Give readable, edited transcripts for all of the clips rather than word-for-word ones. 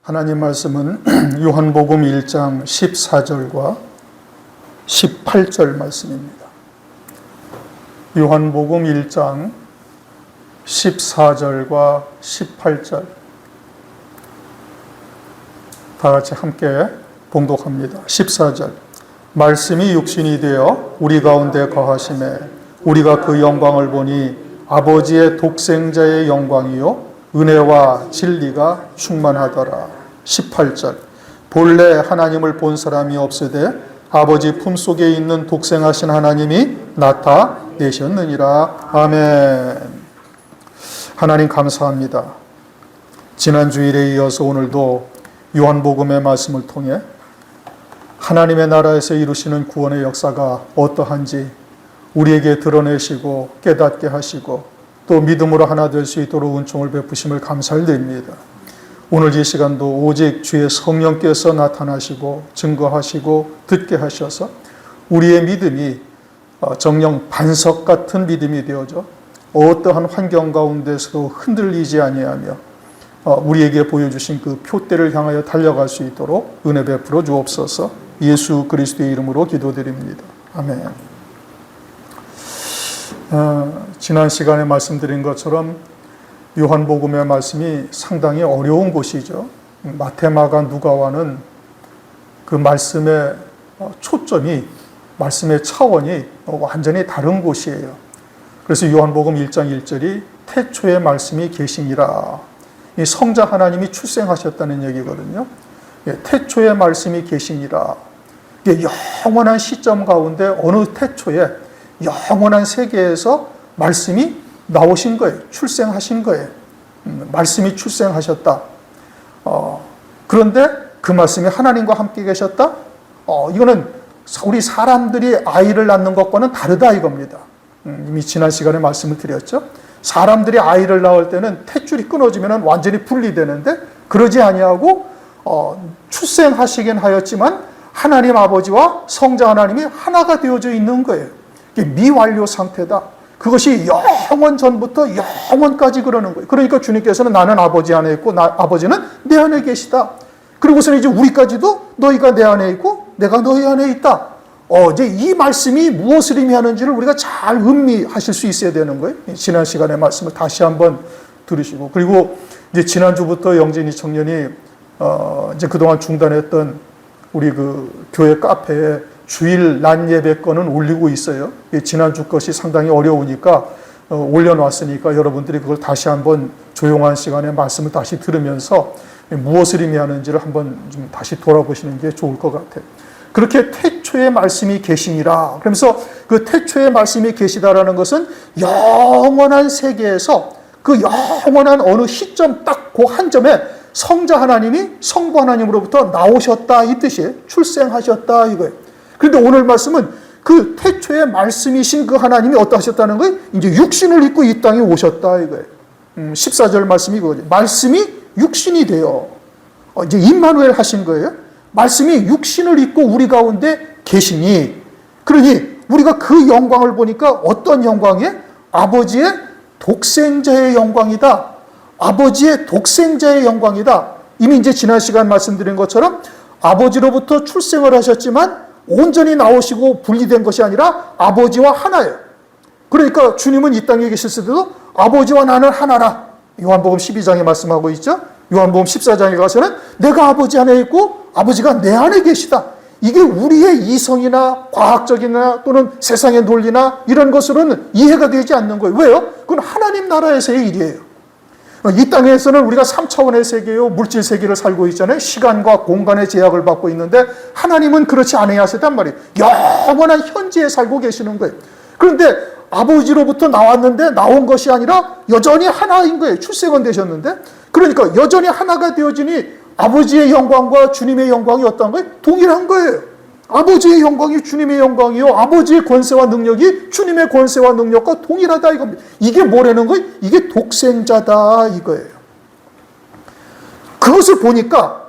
하나님 말씀은 요한복음 1장 14절과 18절 말씀입니다. 요한복음 1장 14절과 18절 다 같이 함께 봉독합니다. 14절 말씀이 육신이 되어 우리 가운데 거하심에 우리가 그 영광을 보니 아버지의 독생자의 영광이요 은혜와 진리가 충만하더라. 18절 본래 하나님을 본 사람이 없으되 아버지 품속에 있는 독생하신 하나님이 나타내셨느니라. 아멘. 하나님 감사합니다. 지난 주일에 이어서 오늘도 요한복음의 말씀을 통해 하나님의 나라에서 이루시는 구원의 역사가 어떠한지 우리에게 드러내시고 깨닫게 하시고 또 믿음으로 하나 될 수 있도록 은총을 베푸심을 감사를 드립니다. 오늘 이 시간도 오직 주의 성령께서 나타나시고 증거하시고 듣게 하셔서 우리의 믿음이 정녕 반석 같은 믿음이 되어져 어떠한 환경 가운데서도 흔들리지 아니하며 우리에게 보여주신 그 표대를 향하여 달려갈 수 있도록 은혜 베풀어 주옵소서. 예수 그리스도의 이름으로 기도드립니다. 아멘. 지난 시간에 말씀드린 것처럼 요한복음의 말씀이 상당히 어려운 곳이죠. 마태, 마가, 누가와는 그 말씀의 초점이, 말씀의 차원이 완전히 다른 곳이에요. 그래서 요한복음 1장 1절이 태초에 말씀이 계시니라. 이 성자 하나님이 출생하셨다는 얘기거든요. 태초에 말씀이 계시니라. 영원한 시점 가운데 어느 태초에 영원한 세계에서 말씀이 나오신 거예요. 출생하신 거예요. 말씀이 출생하셨다. 그런데 그 말씀이 하나님과 함께 계셨다? 이거는 우리 사람들이 아이를 낳는 것과는 다르다 이겁니다. 이미 지난 시간에 말씀을 드렸죠. 사람들이 아이를 낳을 때는 탯줄이 끊어지면 완전히 분리되는데 그러지 아니하고 출생하시긴 하였지만 하나님 아버지와 성자 하나님이 하나가 되어져 있는 거예요. 이게 미완료 상태다. 그것이 영원 전부터 영원까지 그러는 거예요. 그러니까 주님께서는 나는 아버지 안에 있고 아버지는 내 안에 계시다. 그리고서는 이제 우리까지도 너희가 내 안에 있고 내가 너희 안에 있다. 이제 이 말씀이 무엇을 의미하는지를 우리가 잘 음미하실 수 있어야 되는 거예요. 지난 시간의 말씀을 다시 한번 들으시고, 그리고 이제 지난주부터 영진이 청년이 이제 그동안 중단했던 우리 그 교회 카페에 주일 낮 예배권은 올리고 있어요. 지난주 것이 상당히 어려우니까 올려놨으니까 여러분들이 그걸 다시 한번 조용한 시간에 말씀을 다시 들으면서 무엇을 의미하는지를 한번 좀 다시 돌아보시는 게 좋을 것 같아요. 그렇게 태초에 말씀이 계시니라. 그러면서 그 태초에 말씀이 계시다라는 것은 영원한 세계에서 그 영원한 어느 시점 딱 그 한 점에 성자 하나님이 성부 하나님으로부터 나오셨다 이 뜻이에요. 출생하셨다 이거예요. 그런데 오늘 말씀은 그 태초에 말씀이신 그 하나님이 어떠하셨다는 거예요? 이제 육신을 입고 이 땅에 오셨다 이거예요. 14절 말씀이 그거죠. 말씀이 육신이 되어 이제 임마누엘 하신 거예요. 말씀이 육신을 입고 우리 가운데 계시니, 그러니 우리가 그 영광을 보니까 어떤 영광이에요? 아버지의 독생자의 영광이다. 아버지의 독생자의 영광이다. 이미 이제 지난 시간 말씀드린 것처럼 아버지로부터 출생을 하셨지만 온전히 나오시고 분리된 것이 아니라 아버지와 하나예요. 그러니까 주님은 이 땅에 계실 때도 아버지와 나는 하나라. 요한복음 12장에 말씀하고 있죠. 요한복음 14장에 가서는 내가 아버지 안에 있고 아버지가 내 안에 계시다. 이게 우리의 이성이나 과학적이나 또는 세상의 논리나 이런 것으로는 이해가 되지 않는 거예요. 왜요? 그건 하나님 나라에서의 일이에요. 이 땅에서는 우리가 3차원의 세계요, 물질 세계를 살고 있잖아요. 시간과 공간의 제약을 받고 있는데 하나님은 그렇지 않으셨단 말이에요. 영원한 현재에 살고 계시는 거예요. 그런데 아버지로부터 나왔는데 나온 것이 아니라 여전히 하나인 거예요. 출생은 되셨는데. 그러니까 여전히 하나가 되어지니 아버지의 영광과 주님의 영광이 어떤 거예요? 동일한 거예요. 아버지의 영광이 주님의 영광이요, 아버지의 권세와 능력이 주님의 권세와 능력과 동일하다 이겁니다. 이게 뭐라는 거예요? 이게 독생자다 이거예요. 그것을 보니까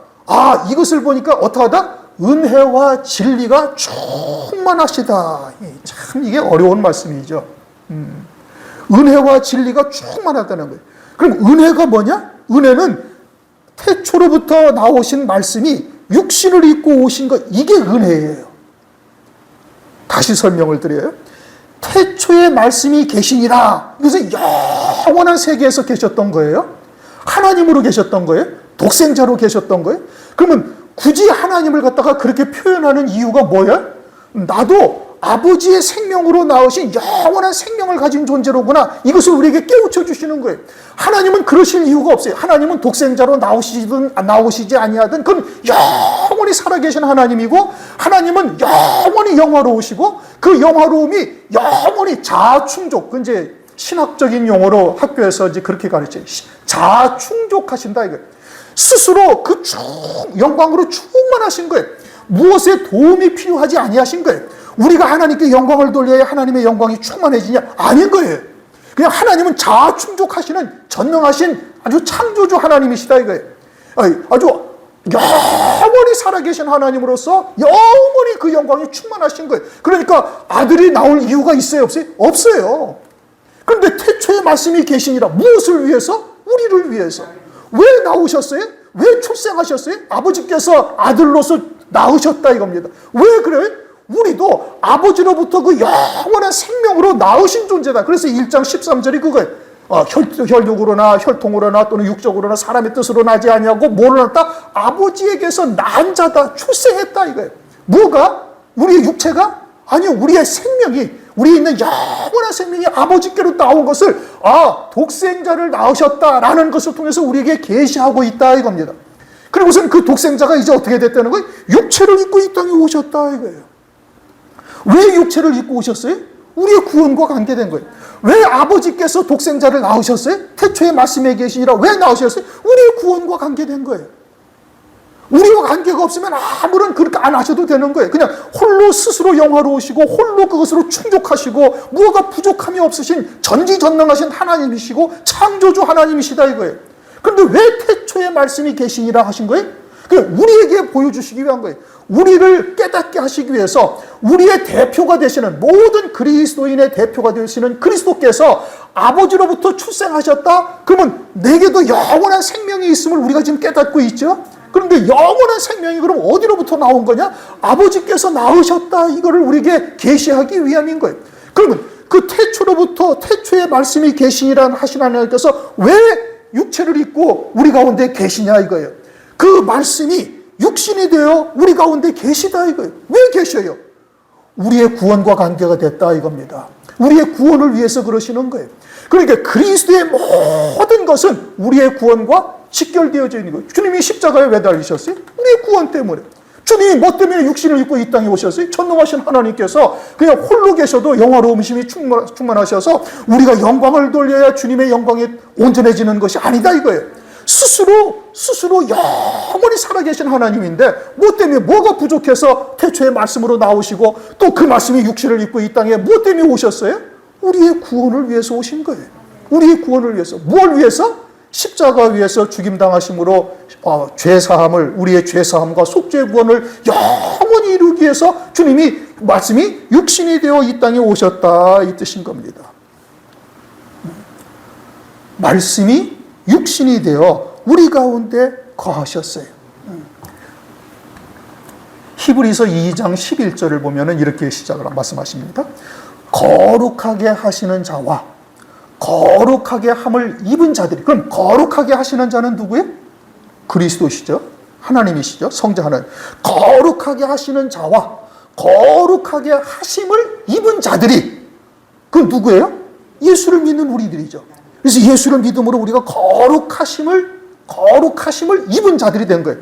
이것을 보니까 어떠하다? 은혜와 진리가 충만하시다. 참 이게 어려운 말씀이죠. 은혜와 진리가 충만하다는 거예요. 그럼 은혜가 뭐냐? 은혜는 태초로부터 나오신 말씀이 육신을 입고 오신 것, 이게 은혜예요. 다시 설명을 드려요. 태초에 말씀이 계시니라. 이것은 영원한 세계에서 계셨던 거예요. 하나님으로 계셨던 거예요. 독생자로 계셨던 거예요. 그러면 굳이 하나님을 갖다가 그렇게 표현하는 이유가 뭐야? 나도 아버지의 생명으로 나오신 영원한 생명을 가진 존재로구나. 이것을 우리에게 깨우쳐 주시는 거예요. 하나님은 그러실 이유가 없어요. 하나님은 독생자로 나오시든 나오시지 아니하든 그건 영원히 살아계신 하나님이고, 하나님은 영원히 영화로우시고, 그 영화로움이 영원히 자충족, 그 이제 신학적인 용어로 학교에서 이제 그렇게 가르쳐요. 자충족하신다 이거예요. 스스로 그 영광으로 충만하신 거예요. 무엇에 도움이 필요하지 아니하신 거예요. 우리가 하나님께 영광을 돌려야 하나님의 영광이 충만해지냐? 아닌 거예요. 그냥 하나님은 자충족하시는 전능하신 아주 창조주 하나님이시다 이거예요. 아주 영원히 살아계신 하나님으로서 영원히 그 영광이 충만하신 거예요. 그러니까 아들이 나올 이유가 있어요, 없어요? 없어요. 그런데 태초에 말씀이 계시니라. 무엇을 위해서? 우리를 위해서. 왜 나오셨어요? 왜 출생하셨어요? 아버지께서 아들로서 낳으셨다 이겁니다. 왜 그래요? 우리도 아버지로부터 그 영원한 생명으로 낳으신 존재다. 그래서 1장 13절이 그거예요. 혈육으로나 혈통으로나 또는 육적으로나 사람의 뜻으로 나지 아니하고 뭐로 났다? 아버지에게서 난 자다. 출생했다 이거예요. 뭐가? 우리의 육체가? 아니요. 우리의 생명이, 우리에 있는 영원한 생명이 아버지께로 나온 것을 독생자를 낳으셨다라는 것을 통해서 우리에게 계시하고 있다 이겁니다. 그리고선 그 독생자가 이제 어떻게 됐다는 거예요? 육체를 입고 이 땅에 오셨다 이거예요. 왜 육체를 입고 오셨어요? 우리의 구원과 관계된 거예요. 왜 아버지께서 독생자를 낳으셨어요? 태초에 말씀에 계시니라. 왜 낳으셨어요? 우리의 구원과 관계된 거예요. 우리와 관계가 없으면 아무런 그렇게 안 하셔도 되는 거예요. 그냥 홀로 스스로 영화로우시고 홀로 그것으로 충족하시고 무엇가 부족함이 없으신 전지전능하신 하나님이시고 창조주 하나님이시다 이거예요. 그런데 왜 태초에 말씀이 계시니라 하신 거예요? 우리에게 보여주시기 위한 거예요. 우리를 깨닫게 하시기 위해서 우리의 대표가 되시는, 모든 그리스도인의 대표가 되시는 그리스도께서 아버지로부터 출생하셨다? 그러면 내게도 영원한 생명이 있음을 우리가 지금 깨닫고 있죠? 그런데 영원한 생명이 그럼 어디로부터 나온 거냐? 아버지께서 낳으셨다. 이거를 우리에게 계시하기 위함인 거예요. 그러면 그 태초로부터 태초의 말씀이 계시니라 하신 하나님께서 왜 육체를 입고 우리 가운데 계시냐 이거예요. 그 말씀이 육신이 되어 우리 가운데 계시다 이거예요. 왜 계셔요? 우리의 구원과 관계가 됐다 이겁니다. 우리의 구원을 위해서 그러시는 거예요. 그러니까 그리스도의 모든 것은 우리의 구원과 직결되어져 있는 거예요. 주님이 십자가에 왜 달리셨어요? 우리의 구원 때문에. 주님이 뭐 때문에 육신을 입고 이 땅에 오셨어요? 전능하신 하나님께서 그냥 홀로 계셔도 영화로움심이 충만하셔서 우리가 영광을 돌려야 주님의 영광이 온전해지는 것이 아니다 이거예요. 스스로 영원히 살아계신 하나님인데 뭐 때문에, 뭐가 부족해서 태초의 말씀으로 나오시고 또 그 말씀이 육신을 입고 이 땅에 뭐 때문에 오셨어요? 우리의 구원을 위해서 오신 거예요. 우리의 구원을 위해서. 뭘 위해서? 십자가 위에서 죽임당하심으로 죄사함을, 우리의 죄사함과 속죄 구원을 영원히 이루기 위해서 주님이 말씀이 육신이 되어 이 땅에 오셨다 이 뜻인 겁니다. 말씀이 육신이 되어 우리 가운데 거하셨어요. 히브리서 2장 11절을 보면 이렇게 시작을 말씀하십니다. 거룩하게 하시는 자와 거룩하게 함을 입은 자들이. 그럼 거룩하게 하시는 자는 누구예요? 그리스도시죠. 하나님이시죠. 성자 하나님. 거룩하게 하시는 자와 거룩하게 하심을 입은 자들이. 그건 누구예요? 예수를 믿는 우리들이죠. 그래서 예수를 믿음으로 우리가 거룩하심을 입은 자들이 된 거예요.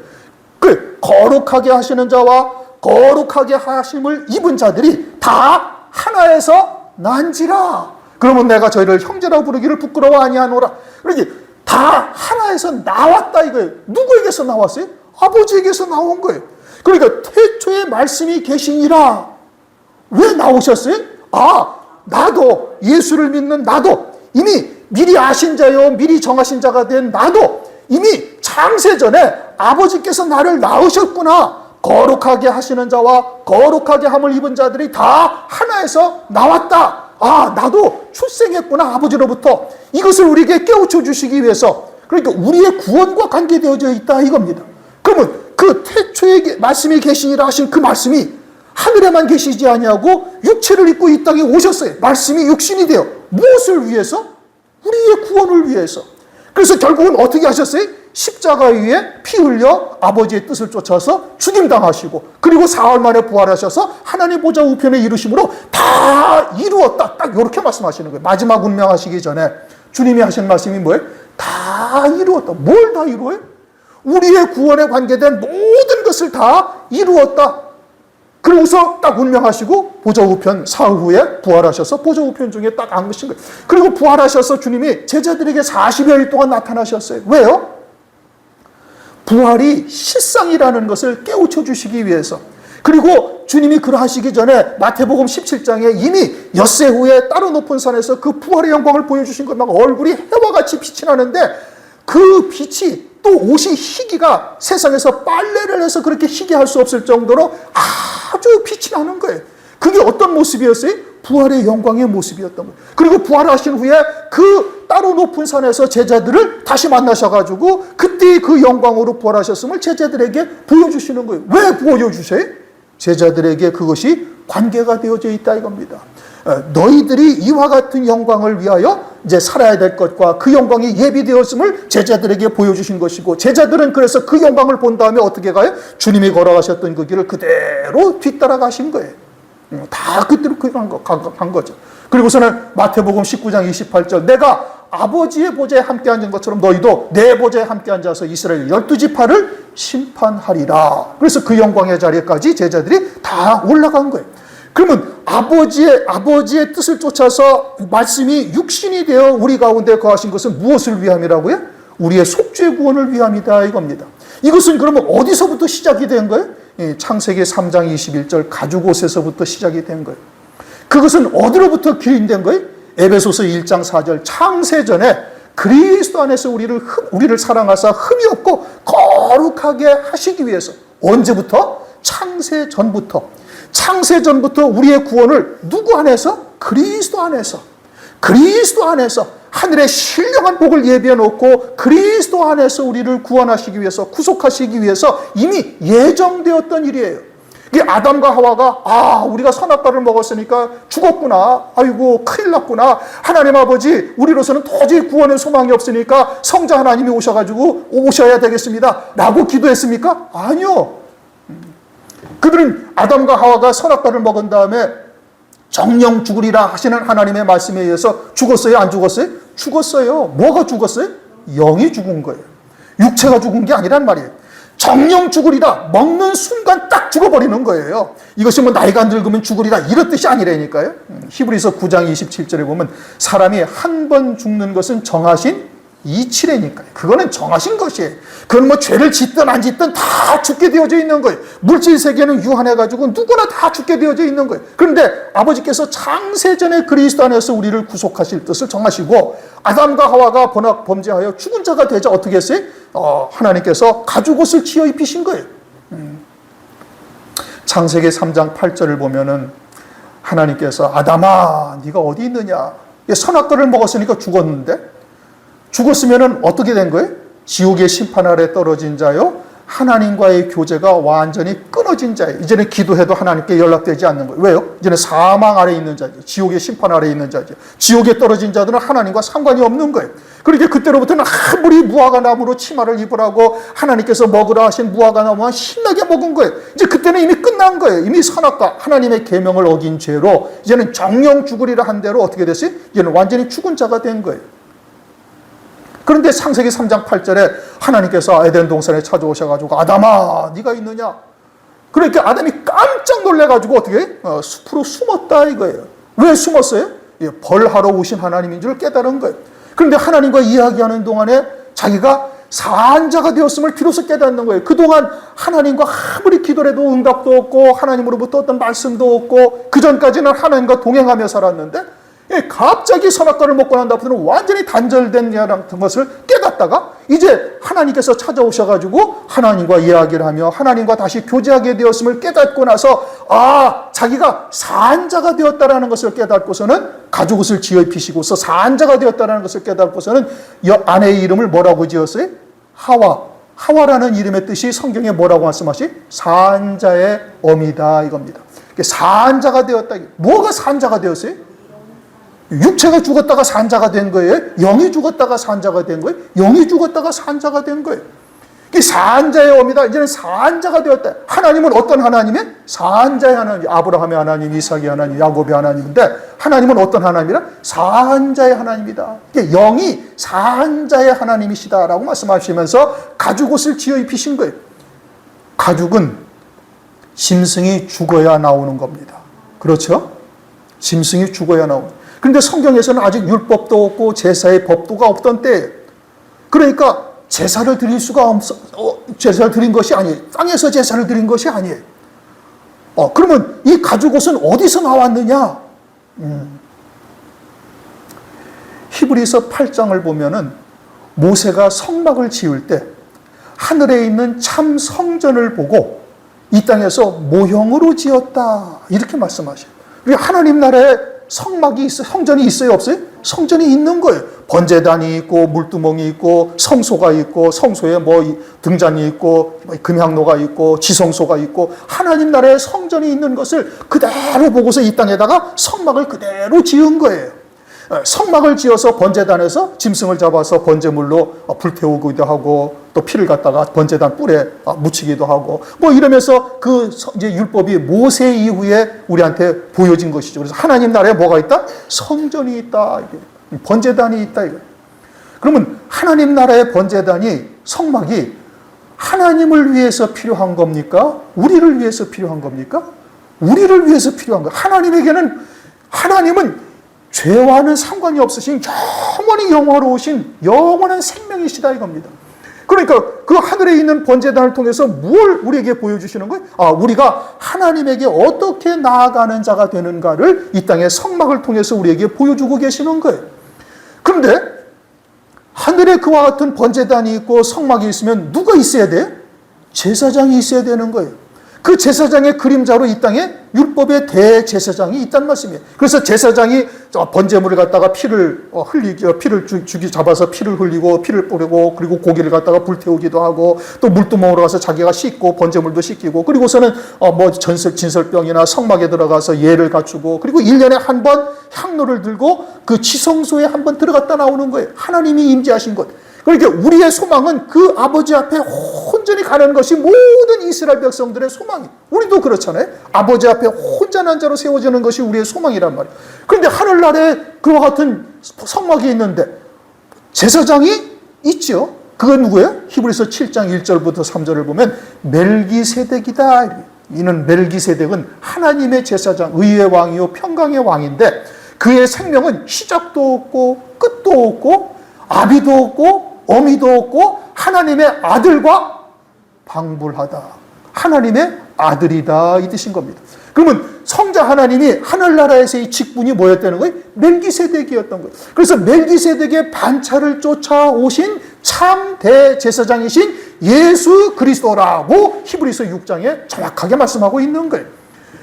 그 거룩하게 하시는 자와 거룩하게 하심을 입은 자들이 다 하나에서 난지라. 그러면 내가 저희를 형제라고 부르기를 부끄러워 아니하노라. 그러니 다 하나에서 나왔다 이거예요. 누구에게서 나왔어요? 아버지에게서 나온 거예요. 그러니까 태초에 말씀이 계시니라. 왜 나오셨어요? 나도, 예수를 믿는 나도, 이미 미리 아신 자요 미리 정하신 자가 된 나도 이미 창세전에 아버지께서 나를 낳으셨구나. 거룩하게 하시는 자와 거룩하게 함을 입은 자들이 다 하나에서 나왔다. 나도 출생했구나 아버지로부터. 이것을 우리에게 깨우쳐 주시기 위해서 그러니까 우리의 구원과 관계되어져 있다 이겁니다. 그러면 그 태초에 말씀이 계시니라 하신 그 말씀이 하늘에만 계시지 아니하고 육체를 입고 이 땅에 오셨어요. 말씀이 육신이 되어 무엇을 위해서? 우리의 구원을 위해서. 그래서 결국은 어떻게 하셨어요? 십자가 위에 피 흘려 아버지의 뜻을 쫓아서 죽임당하시고 그리고 사흘 만에 부활하셔서 하나님 보좌 우편에 이루심으로 다 이루었다. 딱 이렇게 말씀하시는 거예요. 마지막 운명하시기 전에 주님이 하신 말씀이 뭐예요? 다 이루었다. 뭘 다 이루어요? 우리의 구원에 관계된 모든 것을 다 이루었다. 그러고서 딱 운명하시고 보좌 우편 사흘 후에 부활하셔서 보좌 우편 중에 딱 앉으신 거예요. 그리고 부활하셔서 주님이 제자들에게 40여일 동안 나타나셨어요. 왜요? 부활이 실상이라는 것을 깨우쳐 주시기 위해서. 그리고 주님이 그러하시기 전에 마태복음 17장에 이미 엿새 후에 따로 높은 산에서 그 부활의 영광을 보여주신 것, 막 얼굴이 해와 같이 빛이 나는데 그 빛이 또 옷이 희기가 세상에서 빨래를 해서 그렇게 희게 할 수 없을 정도로 아주 빛이 나는 거예요. 그게 어떤 모습이었어요? 부활의 영광의 모습이었던 거예요. 그리고 부활하신 후에 그 따로 높은 산에서 제자들을 다시 만나셔가지고 그때 그 영광으로 부활하셨음을 제자들에게 보여주시는 거예요. 왜 보여주세요? 제자들에게 그것이 관계가 되어져 있다 이겁니다. 너희들이 이와 같은 영광을 위하여 이제 살아야 될 것과 그 영광이 예비되었음을 제자들에게 보여주신 것이고 제자들은 그래서 그 영광을 본 다음에 어떻게 가요? 주님이 걸어가셨던 그 길을 그대로 뒤따라 가신 거예요. 다 그대로 간 거죠. 그리고서는 마태복음 19장 28절 내가 아버지의 보좌에 함께 앉은 것처럼 너희도 내 보좌에 함께 앉아서 이스라엘 12지파를 심판하리라. 그래서 그 영광의 자리까지 제자들이 다 올라간 거예요. 그러면 아버지의 뜻을 쫓아서 말씀이 육신이 되어 우리 가운데 거하신 것은 무엇을 위함이라고요? 우리의 속죄 구원을 위함이다 이겁니다. 이것은 그러면 어디서부터 시작이 된 거예요? 창세기 3장 21절 가죽옷에서부터 시작이 된 거예요. 그것은 어디로부터 기인된 거예요? 에베소서 1장 4절 창세전에 그리스도 안에서 우리를 사랑하사 흠이 없고 거룩하게 하시기 위해서. 언제부터? 창세전부터 우리의 구원을 누구 안에서? 그리스도 안에서 하늘의 신령한 복을 예비해 놓고 그리스도 안에서 우리를 구원하시기 위해서 구속하시기 위해서 이미 예정되었던 일이에요. 이게 아담과 하와가 우리가 선악과를 먹었으니까 죽었구나. 아이고 큰일 났구나. 하나님 아버지 우리로서는 도저히 구원의 소망이 없으니까 성자 하나님이 오셔야 되겠습니다 라고 기도했습니까? 아니요. 그들은 아담과 하와가 선악과를 먹은 다음에 정령 죽으리라 하시는 하나님의 말씀에 의해서 죽었어요? 안 죽었어요? 죽었어요. 뭐가 죽었어요? 영이 죽은 거예요. 육체가 죽은 게 아니란 말이에요. 정령 죽으리라 먹는 순간 딱 죽어버리는 거예요. 이것이 뭐 나이가 안 늙으면 죽으리라 이런 뜻이 아니라니까요. 히브리서 9장 27절에 보면 사람이 한 번 죽는 것은 정하신 이치라니까요. 그거는 정하신 것이에요. 그건 뭐 죄를 짓든 안 짓든 다 죽게 되어져 있는 거예요. 물질 세계는 유한해가지고 누구나 다 죽게 되어져 있는 거예요. 그런데 아버지께서 창세전에 그리스도 안에서 우리를 구속하실 뜻을 정하시고 아담과 하와가 범죄하여 죽은 자가 되자 어떻게 했어요? 하나님께서 가죽옷을 지어 입히신 거예요. 창세기 3장 8절을 보면은 하나님께서 아담아 네가 어디 있느냐? 선악과를 먹었으니까 죽었으면 어떻게 된 거예요? 지옥의 심판 아래 떨어진 자요. 하나님과의 교제가 완전히 끊어진 자예요. 이제는 기도해도 하나님께 연락되지 않는 거예요. 왜요? 이제는 사망 아래 있는 자죠. 지옥의 심판 아래 있는 자죠. 지옥에 떨어진 자들은 하나님과 상관이 없는 거예요. 그러니까 그때로부터는 아무리 무화과 나무로 치마를 입으라고 하나님께서 먹으라 하신 무화과 나무와 신나게 먹은 거예요. 이제 그때는 이미 끝난 거예요. 이미 선악과 하나님의 계명을 어긴 죄로 이제는 정령 죽으리라 한 대로 어떻게 됐어요? 이제는 완전히 죽은 자가 된 거예요. 그런데 창세기 3장 8절에 하나님께서 에덴 동산에 찾아오셔가지고 아담아 네가 있느냐? 그러니까 아담이 깜짝 놀래가지고 어떻게 숲으로 숨었다 이거예요. 왜 숨었어요? 벌하러 오신 하나님인 줄 깨달은 거예요. 그런데 하나님과 이야기하는 동안에 자기가 산자가 되었음을 비로소 깨닫는 거예요. 그동안 하나님과 아무리 기도를 해도 응답도 없고 하나님으로부터 어떤 말씀도 없고 그전까지는 하나님과 동행하며 살았는데 갑자기 선악과를 먹고 난 다음부터는 완전히 단절된 것을 깨닫다가 이제 하나님께서 찾아오셔가지고 하나님과 이야기를 하며 하나님과 다시 교제하게 되었음을 깨닫고 나서 자기가 산자가 되었다라는 것을 깨닫고서는 가죽옷을 지어 입히시고서 산자가 되었다라는 것을 깨닫고서는 아내의 이름을 뭐라고 지었어요? 하와라는 이름의 뜻이 성경에 뭐라고 말씀하시? 산자의 어미다 이겁니다. 산자가 되었다. 뭐가 산자가 되었어요? 육체가 죽었다가 산자가 된 거예요? 영이 죽었다가 산자가 된 거예요? 영이 죽었다가 산자가 된 거예요. 산자의 어미다. 이제는 산자가 되었다. 하나님은 어떤 하나님이에요? 산자의 하나님. 아브라함의 하나님, 이삭의 하나님, 야곱의 하나님인데 하나님은 어떤 하나님이라? 산자의 하나님이다. 영이 산자의 하나님이시다라고 말씀하시면서 가죽옷을 지어 입히신 거예요. 가죽은 짐승이 죽어야 나오는 겁니다. 그렇죠? 짐승이 죽어야 나오는. 그런데 성경에서는 아직 율법도 없고 제사의 법도가 없던 때예요. 그러니까 제사를 드릴 수가 없어. 제사를 드린 것이 아니에요. 땅에서 제사를 드린 것이 아니에요. 그러면 이 가죽옷은 어디서 나왔느냐? 히브리서 8장을 보면은 모세가 성막을 지을 때 하늘에 있는 참 성전을 보고 이 땅에서 모형으로 지었다 이렇게 말씀하셔요. 하나님 나라에 성막이 있어요? 성전이 있어요? 없어요? 성전이 있는 거예요. 번제단이 있고 물두멍이 있고 성소가 있고 성소에 등잔이 있고 금향로가 있고 지성소가 있고 하나님 나라에 성전이 있는 것을 그대로 보고서 이 땅에다가 성막을 그대로 지은 거예요. 성막을 지어서 번제단에서 짐승을 잡아서 번제물로 불태우기도 하고 또 피를 갖다가 번제단 뿔에 묻히기도 하고 이러면서 이제 율법이 모세 이후에 우리한테 보여진 것이죠. 그래서 하나님 나라에 뭐가 있다? 성전이 있다. 번제단이 있다. 그러면 하나님 나라의 번제단이 성막이 하나님을 위해서 필요한 겁니까? 우리를 위해서 필요한 겁니까? 우리를 위해서 필요한 거예요. 하나님은 죄와는 상관이 없으신 영원히 영화로우신 영원한 생명이시다 이겁니다. 그러니까 그 하늘에 있는 번제단을 통해서 뭘 우리에게 보여주시는 거예요? 우리가 하나님에게 어떻게 나아가는 자가 되는가를 이 땅의 성막을 통해서 우리에게 보여주고 계시는 거예요. 그런데 하늘에 그와 같은 번제단이 있고 성막이 있으면 누가 있어야 돼요? 제사장이 있어야 되는 거예요. 그 제사장의 그림자로 이 땅에 율법의 대제사장이 있다는 말씀이에요. 그래서 제사장이 번제물을 갖다가 피를 잡아서 피를 흘리고 피를 뿌리고 그리고 고기를 갖다가 불태우기도 하고 또 물두멍으로 가서 자기가 씻고 번제물도 씻기고 그리고서는 진설병이나 성막에 들어가서 예를 갖추고 그리고 1년에 한 번 향로를 들고 그 지성소에 한 번 들어갔다 나오는 거예요. 하나님이 임재하신 것. 그러니까 우리의 소망은 그 아버지 앞에 혼전히 가는 것이 모든 이스라엘 백성들의 소망이에요. 우리도 그렇잖아요. 아버지 앞에 혼전한 자로 세워지는 것이 우리의 소망이란 말이에요. 그런데 하늘나라에 그와 같은 성막이 있는데 제사장이 있죠. 그건 누구예요? 히브리서 7장 1절부터 3절을 보면 멜기세덱이다. 이는 멜기세덱은 하나님의 제사장, 의의 왕이요 평강의 왕인데 그의 생명은 시작도 없고 끝도 없고 아비도 없고 어미도 없고 하나님의 아들과 방불하다. 하나님의 아들이다 이 뜻인 겁니다. 그러면 성자 하나님이 하늘나라에서의 직분이 뭐였다는 거예요? 멜기세덱이었던 거예요. 그래서 멜기세덱의 반차를 쫓아오신 참 대제사장이신 예수 그리스도라고 히브리서 6장에 정확하게 말씀하고 있는 거예요.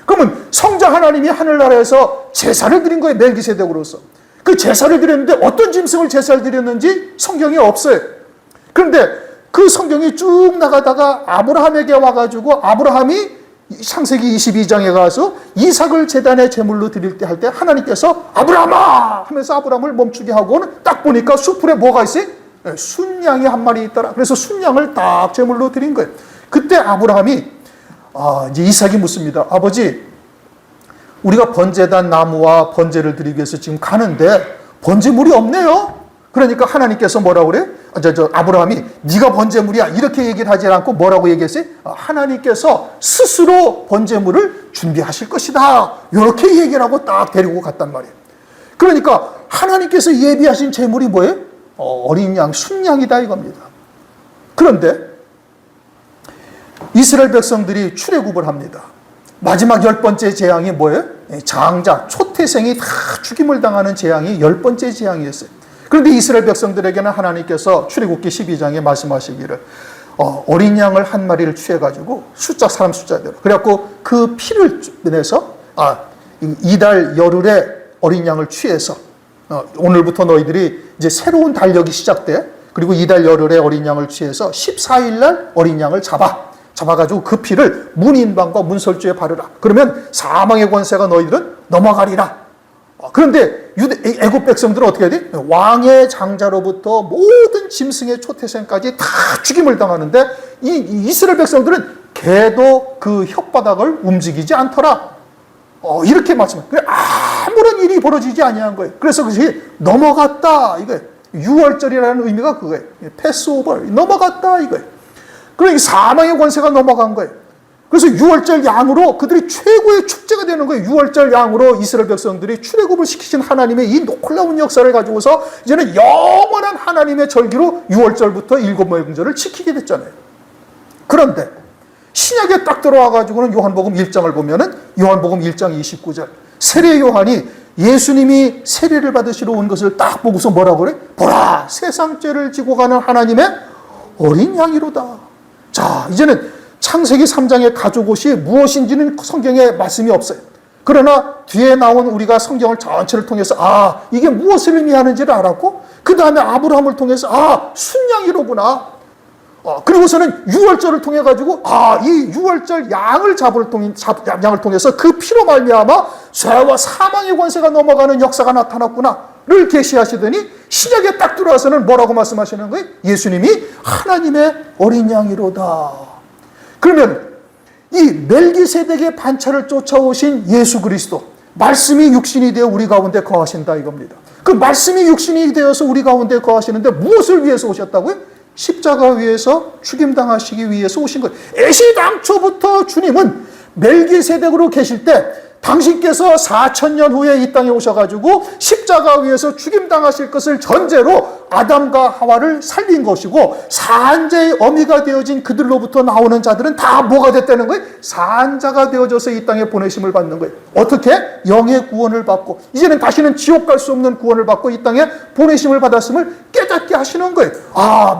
그러면 성자 하나님이 하늘나라에서 제사를 드린 거예요. 멜기세덱으로서. 그 제사를 드렸는데 어떤 짐승을 제사를 드렸는지 성경에 없어요. 그런데 그 성경이 쭉 나가다가 아브라함에게 와가지고 아브라함이 창세기 22장에 가서 이삭을 제단의 제물로 드릴 때 할 때 하나님께서 아브라함아 하면서 아브라함을 멈추게 하고는 딱 보니까 수풀에 뭐가 있어요? 순양이 한 마리 있더라. 그래서 순양을 딱 제물로 드린 거예요. 그때 아브라함이 이제 이삭이 묻습니다. 아버지, 우리가 번제단 나무와 번제를 드리기 위해서 지금 가는데 번제물이 없네요. 그러니까 하나님께서 뭐라고 그래요? 아브라함이 네가 번제물이야 이렇게 얘기를 하지 않고 뭐라고 얘기했어요? 하나님께서 스스로 번제물을 준비하실 것이다. 이렇게 얘기를 하고 딱 데리고 갔단 말이에요. 그러니까 하나님께서 예비하신 제물이 뭐예요? 어린 양, 순양이다 이겁니다. 그런데 이스라엘 백성들이 출애굽을 합니다. 마지막 10번째 재앙이 뭐예요? 장자, 초태생이 다 죽임을 당하는 재앙이 10번째 재앙이었어요. 그런데 이스라엘 백성들에게는 하나님께서 출애굽기 12장에 말씀하시기를 어린 양을 한 마리를 취해가지고 사람 숫자대로 그래갖고 그 피를 내서 이달 열흘에 어린 양을 취해서 오늘부터 너희들이 이제 새로운 달력이 시작돼. 그리고 이달 열흘에 어린 양을 취해서 14일 날 어린 양을 잡아가지고 그 피를 문인방과 문설주에 바르라. 그러면 사망의 권세가 너희들은 넘어가리라. 그런데 애굽 백성들은 어떻게 해야 돼? 왕의 장자로부터 모든 짐승의 초태생까지 다 죽임을 당하는데 이 이스라엘 백성들은 개도 그 혓바닥을 움직이지 않더라. 이렇게 말씀해요. 아무런 일이 벌어지지 아니한 거예요. 그래서 그것이 넘어갔다 이거예요. 6월절이라는 의미가 그거예요. 패스오버 넘어갔다 이거예요. 그러니까 사망의 권세가 넘어간 거예요. 그래서 6월절 양으로 그들이 최고의 축제가 되는 거예요. 6월절 양으로 이스라엘 백성들이 출애굽을 시키신 하나님의 이 놀라운 역사를 가지고서 이제는 영원한 하나님의 절기로 6월절부터 일곱 명절을 지키게 됐잖아요. 그런데 신약에 딱 들어와가지고는 요한복음 1장을 보면은 요한복음 1장 29절 세례 요한이 예수님이 세례를 받으시러 온 것을 딱 보고서 뭐라고 그래? 보라, 세상 죄를 지고 가는 하나님의 어린 양이로다. 자, 이제는 창세기 3장의 가족옷이 무엇인지는 성경에 말씀이 없어요. 그러나 뒤에 나온 우리가 성경을 전체를 통해서 이게 무엇을 의미하는지를 알았고 그 다음에 아브라함을 통해서 순양이로구나. 그리고서는 6월절을 통해 가지고 이 6월절 양을 통해서 그 피로 말미암아 죄와 사망의 권세가 넘어가는 역사가 나타났구나를 계시하시더니 신약에 딱 들어와서는 뭐라고 말씀하시는 거예요? 예수님이 하나님의 어린 양이로다. 그러면 이 멜기세덱의 반차를 쫓아오신 예수 그리스도, 말씀이 육신이 되어 우리 가운데 거하신다 이겁니다. 그 말씀이 육신이 되어서 우리 가운데 거하시는데 무엇을 위해서 오셨다고요? 십자가 위에서 죽임당하시기 위해서 오신 거예요. 애시당초부터 주님은 멜기세덱으로 계실 때 당신께서 4000년 후에 이 땅에 오셔가지고 십자가 위에서 죽임당하실 것을 전제로 아담과 하와를 살린 것이고 산자의 어미가 되어진 그들로부터 나오는 자들은 다 뭐가 됐다는 거예요? 산자가 되어져서 이 땅에 보내심을 받는 거예요. 어떻게? 영의 구원을 받고 이제는 다시는 지옥 갈 수 없는 구원을 받고 이 땅에 보내심을 받았음을 깨닫게 하시는 거예요.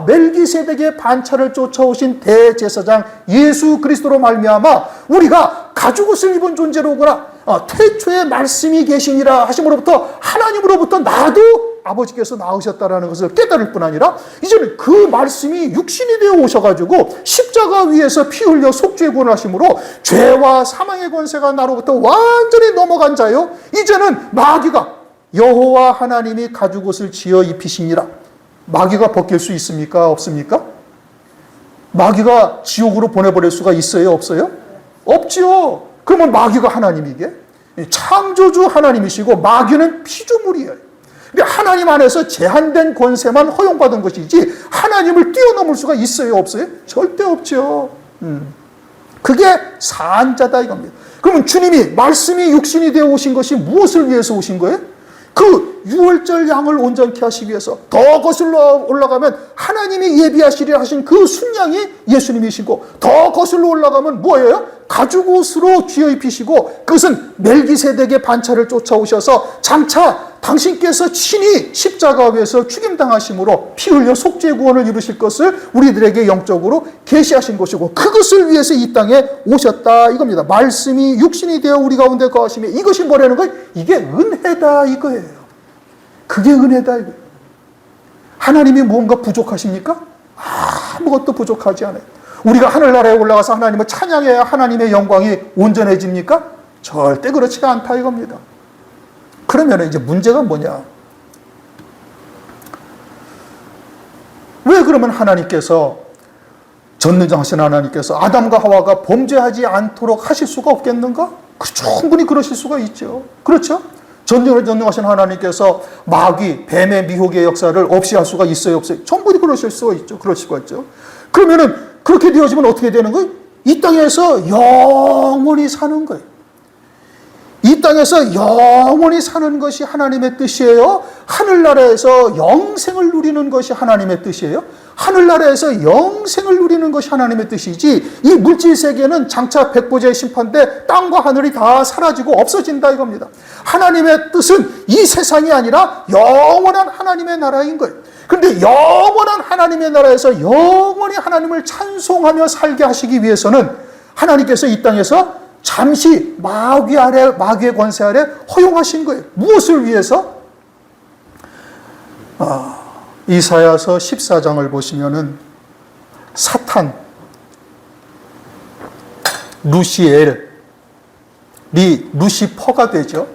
멜기세덱의 반차를 쫓아오신 대제사장 예수 그리스도로 말미암아 우리가 가죽옷을 입은 존재로구나. 태초에 말씀이 계시니라 하심으로부터 하나님으로부터 나도 아버지께서 낳으셨다라는 것을 깨달을 뿐 아니라 이제는 그 말씀이 육신이 되어 오셔가지고 십자가 위에서 피 흘려 속죄 구원하심으로 죄와 사망의 권세가 나로부터 완전히 넘어간 자요. 이제는 마귀가 여호와 하나님이 가죽옷을 지어 입히시니라. 마귀가 벗길 수 있습니까? 없습니까? 마귀가 지옥으로 보내버릴 수가 있어요? 없어요? 없지요. 그러면 마귀가 하나님이게? 창조주 하나님이시고 마귀는 피조물이에요. 하나님 안에서 제한된 권세만 허용받은 것이지 하나님을 뛰어넘을 수가 있어요? 없어요? 절대 없죠. 그게 산자다 이겁니다. 그러면 주님이 말씀이 육신이 되어 오신 것이 무엇을 위해서 오신 거예요? 그 6월절 양을 온전케 하시기 위해서 더 거슬러 올라가면 하나님이 예비하시리라 하신 그 순양이 예수님이시고 더 거슬러 올라가면 뭐예요? 가죽옷으로 쥐어 입히시고 그것은 멜기세덱의 반차를 쫓아오셔서 장차 당신께서 친히 십자가 위에서 죽임당하심으로 피 흘려 속죄 구원을 이루실 것을 우리들에게 영적으로 계시하신 것이고 그것을 위해서 이 땅에 오셨다 이겁니다. 말씀이 육신이 되어 우리 가운데 거하시며 이것이 뭐라는 거예요? 이게 은혜다 이거예요. 그게 은혜다 이거예요. 하나님이 무언가 부족하십니까? 아무것도 부족하지 않아요. 우리가 하늘나라에 올라가서 하나님을 찬양해야 하나님의 영광이 온전해집니까? 절대 그렇지가 않다 이겁니다. 그러면 이제 문제가 뭐냐? 왜 그러면 하나님께서 전능하신 하나님께서 아담과 하와가 범죄하지 않도록 하실 수가 없겠는가? 충분히 그러실 수가 있죠. 그렇죠? 전능하신 하나님께서 마귀, 뱀의 미혹의 역사를 없이 할 수가 있어요? 없어요? 충분히 그러실 수가 있죠. 그럴 수가 있죠. 그러면은 그렇게 되어지면 어떻게 되는 거예요? 이 땅에서 영원히 사는 거예요. 이 땅에서 영원히 사는 것이 하나님의 뜻이에요? 하늘나라에서 영생을 누리는 것이 하나님의 뜻이에요? 하늘나라에서 영생을 누리는 것이 하나님의 뜻이지, 이 물질 세계는 장차 백보자의 심판대 땅과 하늘이 다 사라지고 없어진다 이겁니다. 하나님의 뜻은 이 세상이 아니라 영원한 하나님의 나라인 거예요. 그런데 영원한 하나님의 나라에서 영원히 하나님을 찬송하며 살게 하시기 위해서는 하나님께서 이 땅에서 잠시 마귀의 권세 아래 허용하신 거예요. 무엇을 위해서? 이사야서 14장을 보시면은 사탄, 루시엘이 루시퍼가 되죠.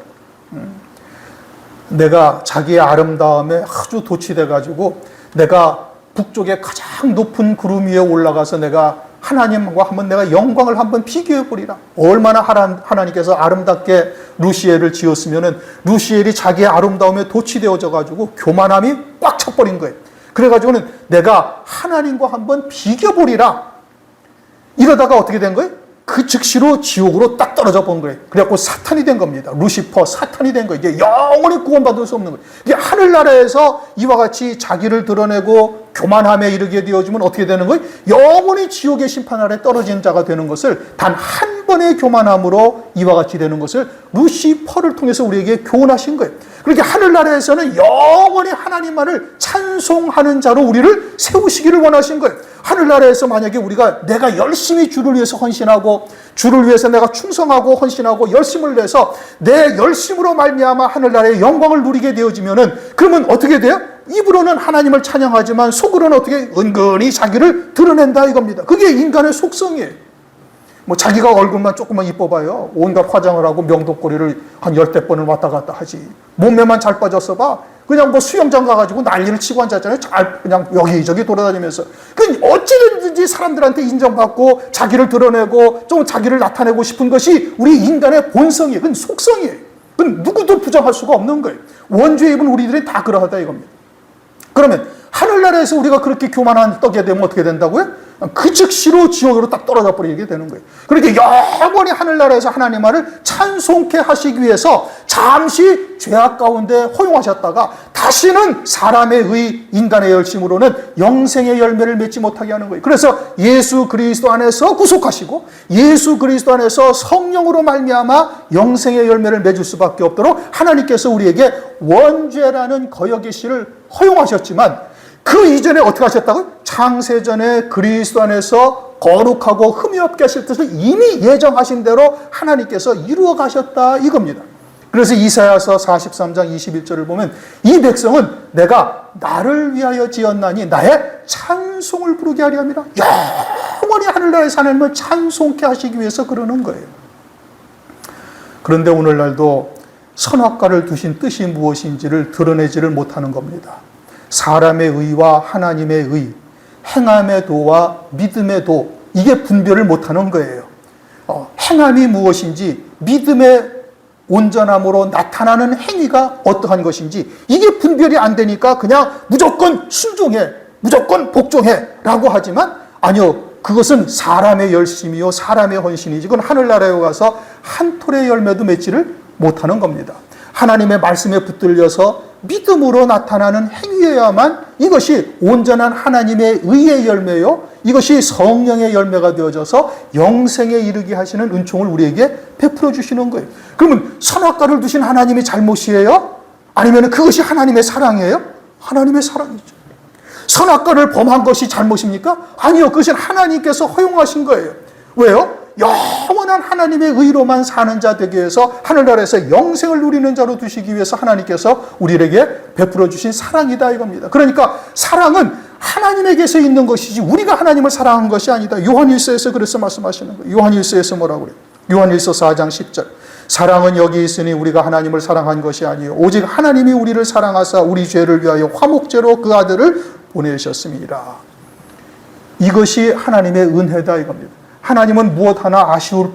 내가 자기의 아름다움에 아주 도취돼가지고 내가 북쪽의 가장 높은 구름 위에 올라가서 내가 하나님과 한번 내가 영광을 한번 비교해 보리라. 얼마나 하나님께서 아름답게 루시엘을 지었으면은 루시엘이 자기의 아름다움에 도취되어져 가지고 교만함이 꽉 차버린 거예요. 그래가지고는 내가 하나님과 한번 비교 보리라. 이러다가 어떻게 된 거예요? 그 즉시로 지옥으로 딱 떨어져 본 거예요. 그래갖고 사탄이 된 겁니다. 루시퍼, 사탄이 된 거예요. 이제 영원히 구원받을 수 없는 거예요. 이게 하늘나라에서 이와 같이 자기를 드러내고 교만함에 이르게 되어지면 어떻게 되는 거예요? 영원히 지옥의 심판 아래 떨어진 자가 되는 것을 단 한 번의 교만함으로 이와 같이 되는 것을 루시퍼를 통해서 우리에게 교훈하신 거예요. 그렇게 하늘나라에서는 영원히 하나님만을 찬송하는 자로 우리를 세우시기를 원하신 거예요. 하늘나라에서 만약에 우리가 내가 열심히 주를 위해서 헌신하고 주를 위해서 내가 충성하고 헌신하고 열심을 내서 내 열심으로 말미암아 하늘나라의 영광을 누리게 되어지면은 그러면 어떻게 돼요? 입으로는 하나님을 찬양하지만 속으로는 어떻게 은근히 자기를 드러낸다 이겁니다. 그게 인간의 속성이에요. 뭐 자기가 얼굴만 조금만 이뻐봐요. 온갖 화장을 하고 명도꼬리를 한 10대번을 왔다 갔다 하지. 몸매만 잘 빠졌어 봐. 그냥 뭐 수영장 가가지고 난리를 치고 앉았잖아요. 잘 그냥 여기저기 돌아다니면서. 그 어찌든지 사람들한테 인정받고 자기를 드러내고 좀 자기를 나타내고 싶은 것이 우리 인간의 본성이에요. 그건 속성이에요. 그건 누구도 부정할 수가 없는 거예요. 원죄에 입은 우리들이 다 그러하다 이겁니다. 그러면 하늘나라에서 우리가 그렇게 교만한 떡에 되면 어떻게 된다고요? 그 즉시로 지옥으로 딱 떨어져 버리게 되는 거예요. 그렇게 영원히 하늘나라에서 하나님만을 찬송케 하시기 위해서 잠시 죄악 가운데 허용하셨다가 다시는 사람의 의, 인간의 열심으로는 영생의 열매를 맺지 못하게 하는 거예요. 그래서 예수 그리스도 안에서 구속하시고 예수 그리스도 안에서 성령으로 말미암아 영생의 열매를 맺을 수밖에 없도록 하나님께서 우리에게 원죄라는 거역의 씨를 허용하셨지만 그 이전에 어떻게 하셨다고요? 창세전에 그리스도 안에서 거룩하고 흠이 없게 하실 뜻을 이미 예정하신 대로 하나님께서 이루어 가셨다 이겁니다. 그래서 이사야서 43장 21절을 보면 이 백성은 내가 나를 위하여 지었나니 나의 찬송을 부르게 하리 함이라. 영원히 하늘나라에서 하나님을 찬송케 하시기 위해서 그러는 거예요. 그런데 오늘날도 선악과를 두신 뜻이 무엇인지를 드러내지를 못하는 겁니다. 사람의 의와 하나님의 의, 행함의 도와 믿음의 도, 이게 분별을 못하는 거예요. 행함이 무엇인지, 믿음의 온전함으로 나타나는 행위가 어떠한 것인지 이게 분별이 안 되니까 그냥 무조건 순종해, 무조건 복종해 라고 하지만 아니요, 그것은 사람의 열심이요 사람의 헌신이지 그건 하늘나라에 가서 한 톨의 열매도 맺지를 못하는 겁니다. 하나님의 말씀에 붙들려서 믿음으로 나타나는 행위여야만 이것이 온전한 하나님의 의의 열매요, 이것이 성령의 열매가 되어져서 영생에 이르게 하시는 은총을 우리에게 베풀어 주시는 거예요. 그러면 선악과를 두신 하나님이 잘못이에요? 아니면 그것이 하나님의 사랑이에요? 하나님의 사랑이죠. 선악과를 범한 것이 잘못입니까? 아니요, 그것은 하나님께서 허용하신 거예요. 왜요? 영원한 하나님의 의로만 사는 자 되기 위해서 하늘나라에서 영생을 누리는 자로 두시기 위해서 하나님께서 우리에게 베풀어 주신 사랑이다 이겁니다. 그러니까 사랑은 하나님에게서 있는 것이지 우리가 하나님을 사랑한 것이 아니다. 요한일서에서 그래서 말씀하시는 거예요. 요한일서에서 뭐라고 그래요? 요한일서 4장 10절. 사랑은 여기 있으니 우리가 하나님을 사랑한 것이 아니요 오직 하나님이 우리를 사랑하사 우리 죄를 위하여 화목제로 그 아들을 보내셨습니다. 이것이 하나님의 은혜다 이겁니다. 하나님은 무엇 하나 아쉬울